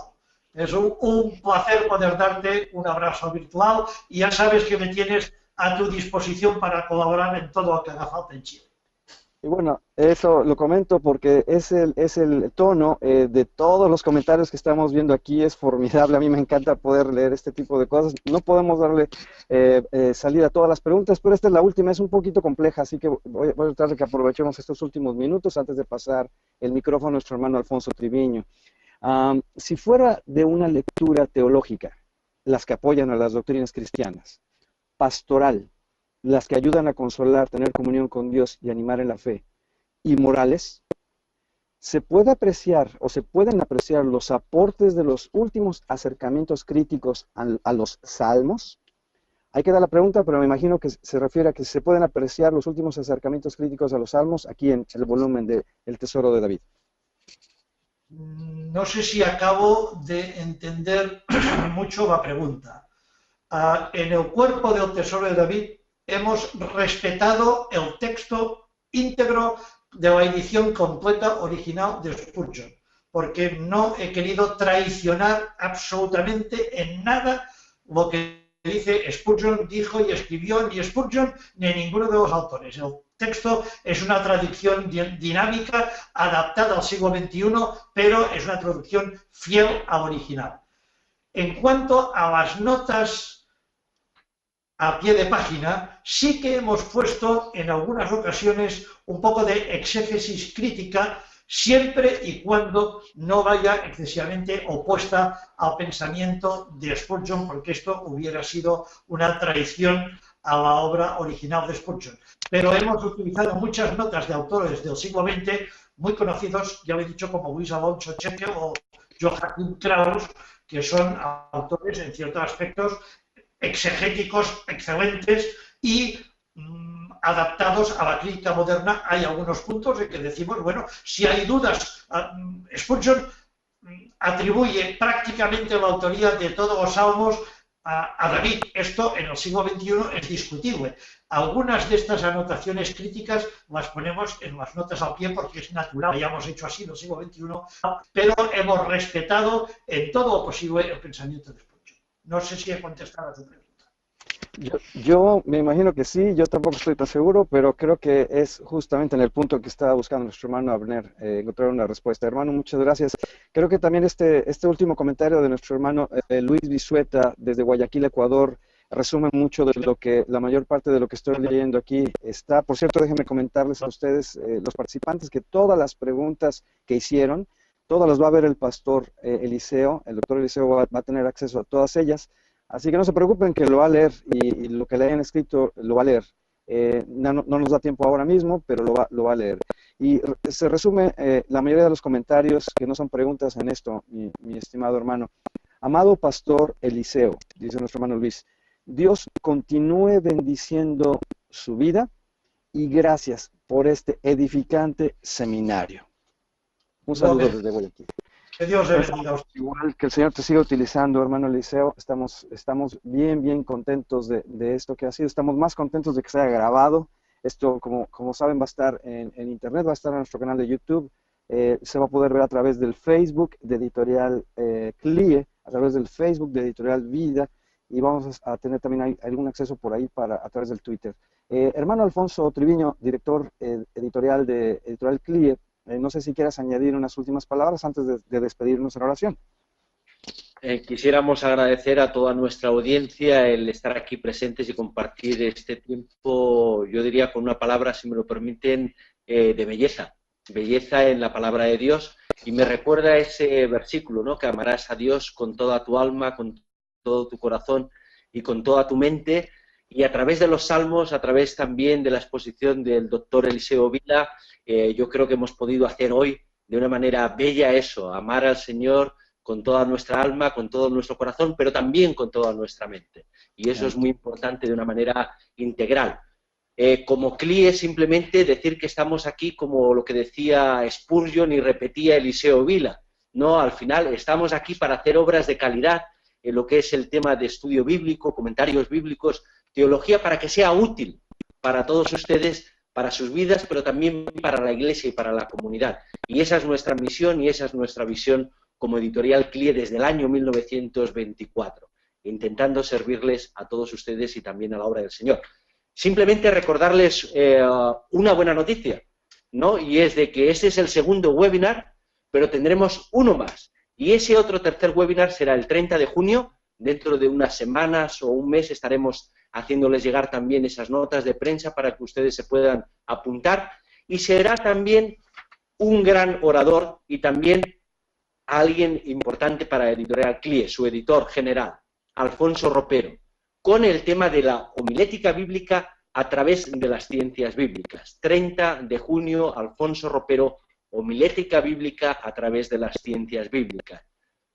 Es un placer poder darte un abrazo virtual y ya sabes que me tienes a tu disposición para colaborar en todo lo que haga falta en Chile. Y bueno, eso lo comento porque es el tono de todos los comentarios que estamos viendo aquí. Es formidable, a mí me encanta poder leer este tipo de cosas. No podemos darle salida a todas las preguntas, pero esta es la última, es un poquito compleja, así que voy a tratar de que aprovechemos estos últimos minutos antes de pasar el micrófono a nuestro hermano Alfonso Triviño. Si fuera de una lectura teológica, las que apoyan a las doctrinas cristianas, pastoral, las que ayudan a consolar, tener comunión con Dios y animar en la fe, y morales, se puede apreciar o se pueden apreciar los aportes de los últimos acercamientos críticos a los salmos. Hay que dar la pregunta, pero me imagino que se refiere a que se pueden apreciar los últimos acercamientos críticos a los salmos aquí en el volumen de El Tesoro de David. No sé si acabo de entender mucho la pregunta. En el cuerpo del Tesoro de David hemos respetado el texto íntegro de la edición completa original de Spurgeon, porque no he querido traicionar absolutamente en nada lo que dice Spurgeon, dijo y escribió, ni Spurgeon ni ninguno de los autores. El texto es una traducción dinámica, adaptada al siglo XXI, pero es una traducción fiel al original. En cuanto a las notas a pie de página, sí que hemos puesto en algunas ocasiones un poco de exégesis crítica, siempre y cuando no vaya excesivamente opuesta al pensamiento de Spurgeon, porque esto hubiera sido una traición a la obra original de Spurgeon. Pero hemos utilizado muchas notas de autores del siglo XX muy conocidos, ya lo he dicho, como Luis Alonso Cheque o Joachim Kraus, que son autores en ciertos aspectos exegéticos excelentes y adaptados a la crítica moderna. Hay algunos puntos en que decimos, bueno, si hay dudas, Spurgeon atribuye prácticamente la autoría de todos los salmos a David. Esto en el siglo XXI es discutible. Algunas de estas anotaciones críticas las ponemos en las notas al pie porque es natural, hayamos hecho así en el siglo XXI, pero hemos respetado en todo lo posible el pensamiento de Spurgeon. No sé si he contestado a tu pregunta. Yo me imagino que sí, yo tampoco estoy tan seguro, pero creo que es justamente en el punto que estaba buscando nuestro hermano Abner, encontrar una respuesta. Hermano, muchas gracias. Creo que también este último comentario de nuestro hermano Luis Bisueta desde Guayaquil, Ecuador, resume mucho de lo que, la mayor parte de lo que estoy leyendo aquí está. Por cierto, déjenme comentarles a ustedes, los participantes, que todas las preguntas que hicieron, todas las va a ver el pastor Eliseo, el doctor Eliseo va a tener acceso a todas ellas, así que no se preocupen que lo va a leer y lo que le hayan escrito lo va a leer. No nos da tiempo ahora mismo, pero lo va a leer. Y se resume la mayoría de los comentarios, que no son preguntas en esto, mi estimado hermano. Amado pastor Eliseo, dice nuestro hermano Luis, Dios continúe bendiciendo su vida y gracias por este edificante seminario. Un saludo desde Guayaquil. Que Dios le bendiga a usted. Igual que el Señor te siga utilizando, hermano Eliseo. Estamos bien contentos de esto que ha sido. Estamos más contentos de que se haya grabado. Esto, como saben, va a estar en internet, va a estar en nuestro canal de YouTube. se va a poder ver a través del Facebook de Editorial CLIE, a través del Facebook de Editorial Vida, y vamos a tener también algún acceso por ahí a través del Twitter. Hermano Alfonso Triviño, director editorial de Editorial CLIE, no sé si quieras añadir unas últimas palabras antes de despedirnos en oración. Quisiéramos agradecer a toda nuestra audiencia el estar aquí presentes y compartir este tiempo, yo diría con una palabra, si me lo permiten, de belleza. Belleza en la palabra de Dios, y me recuerda ese versículo, ¿no? Que amarás a Dios con toda tu alma, con todo tu corazón y con toda tu mente. Y a través de los salmos, a través también de la exposición del doctor Eliseo Vila, yo creo que hemos podido hacer hoy de una manera bella eso, amar al Señor con toda nuestra alma, con todo nuestro corazón, pero también con toda nuestra mente. Y eso es muy importante de una manera integral. Como CLIE, simplemente decir que estamos aquí como lo que decía Spurgeon y repetía Eliseo Vila, ¿no? Al final estamos aquí para hacer obras de calidad en lo que es el tema de estudio bíblico, comentarios bíblicos, teología, para que sea útil para todos ustedes, para sus vidas, pero también para la Iglesia y para la comunidad. Y esa es nuestra misión y esa es nuestra visión como editorial CLIE desde el año 1924, intentando servirles a todos ustedes y también a la obra del Señor. Simplemente recordarles una buena noticia, ¿no? Y es de que este es el segundo webinar, pero tendremos uno más. Y ese otro tercer webinar será el 30 de junio, dentro de unas semanas o un mes estaremos haciéndoles llegar también esas notas de prensa para que ustedes se puedan apuntar. Y será también un gran orador y también alguien importante para Editorial CLIE, su editor general, Alfonso Ropero, con el tema de la homilética bíblica a través de las ciencias bíblicas. 30 de junio, Alfonso Ropero, homilética bíblica a través de las ciencias bíblicas.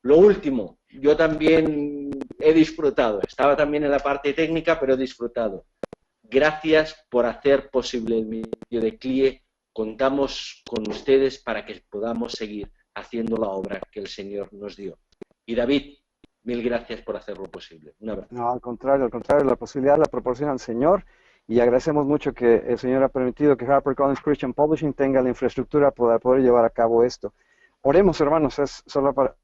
Lo último, yo también he disfrutado, estaba también en la parte técnica, pero he disfrutado. Gracias por hacer posible el vídeo de CLIE. Contamos con ustedes para que podamos seguir haciendo la obra que el Señor nos dio. Y David, mil gracias por hacerlo posible. Un abrazo. No, al contrario, la posibilidad la proporciona el Señor, y agradecemos mucho que el Señor ha permitido que HarperCollins Christian Publishing tenga la infraestructura para poder llevar a cabo esto. Oremos, hermanos, es solo para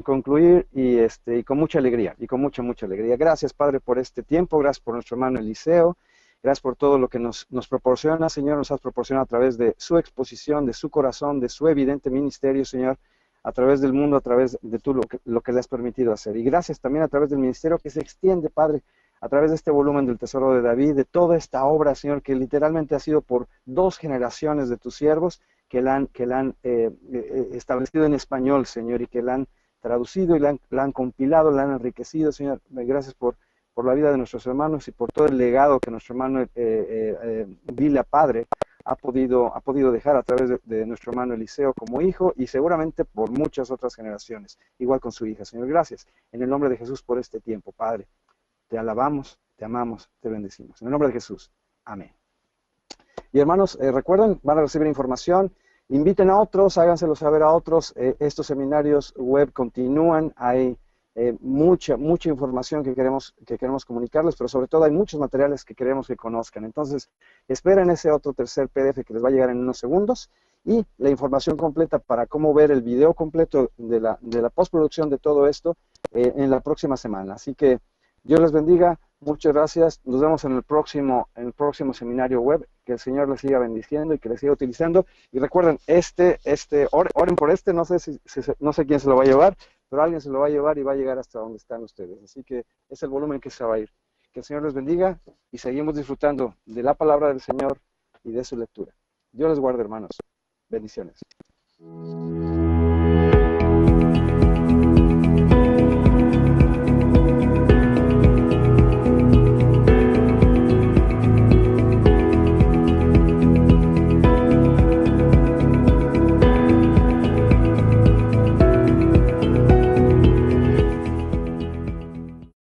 concluir, y con mucha alegría, y con mucha alegría. Gracias, Padre, por este tiempo, gracias por nuestro hermano Eliseo, gracias por todo lo que nos proporciona, Señor, nos has proporcionado a través de su exposición, de su corazón, de su evidente ministerio, Señor, a través del mundo, a través de tú lo que le has permitido hacer. Y gracias también a través del ministerio que se extiende, Padre, a través de este volumen del Tesoro de David, de toda esta obra, Señor, que literalmente ha sido por 2 generaciones de tus siervos que la han establecido en español, Señor, y que la han traducido y la han compilado, la han enriquecido, Señor. Gracias por la vida de nuestros hermanos y por todo el legado que nuestro hermano Vila, Padre, ha podido dejar a través de nuestro hermano Eliseo como hijo, y seguramente por muchas otras generaciones, igual con su hija. Señor, gracias en el nombre de Jesús por este tiempo, Padre. Te alabamos, te amamos, te bendecimos. En el nombre de Jesús. Amén. Y hermanos, recuerden, van a recibir información, inviten a otros, háganselo saber a otros. Estos seminarios web continúan, hay mucha información que queremos comunicarles, pero sobre todo hay muchos materiales que queremos que conozcan. Entonces, esperen ese otro tercer PDF que les va a llegar en unos segundos, y la información completa para cómo ver el video completo de la postproducción de todo esto en la próxima semana. Así que Dios les bendiga, muchas gracias, nos vemos en el próximo seminario web. Que el Señor les siga bendiciendo y que les siga utilizando. Y recuerden, oren por no sé quién se lo va a llevar, pero alguien se lo va a llevar y va a llegar hasta donde están ustedes. Así que es el volumen que se va a ir. Que el Señor les bendiga y seguimos disfrutando de la palabra del Señor y de su lectura. Dios les guarde, hermanos. Bendiciones.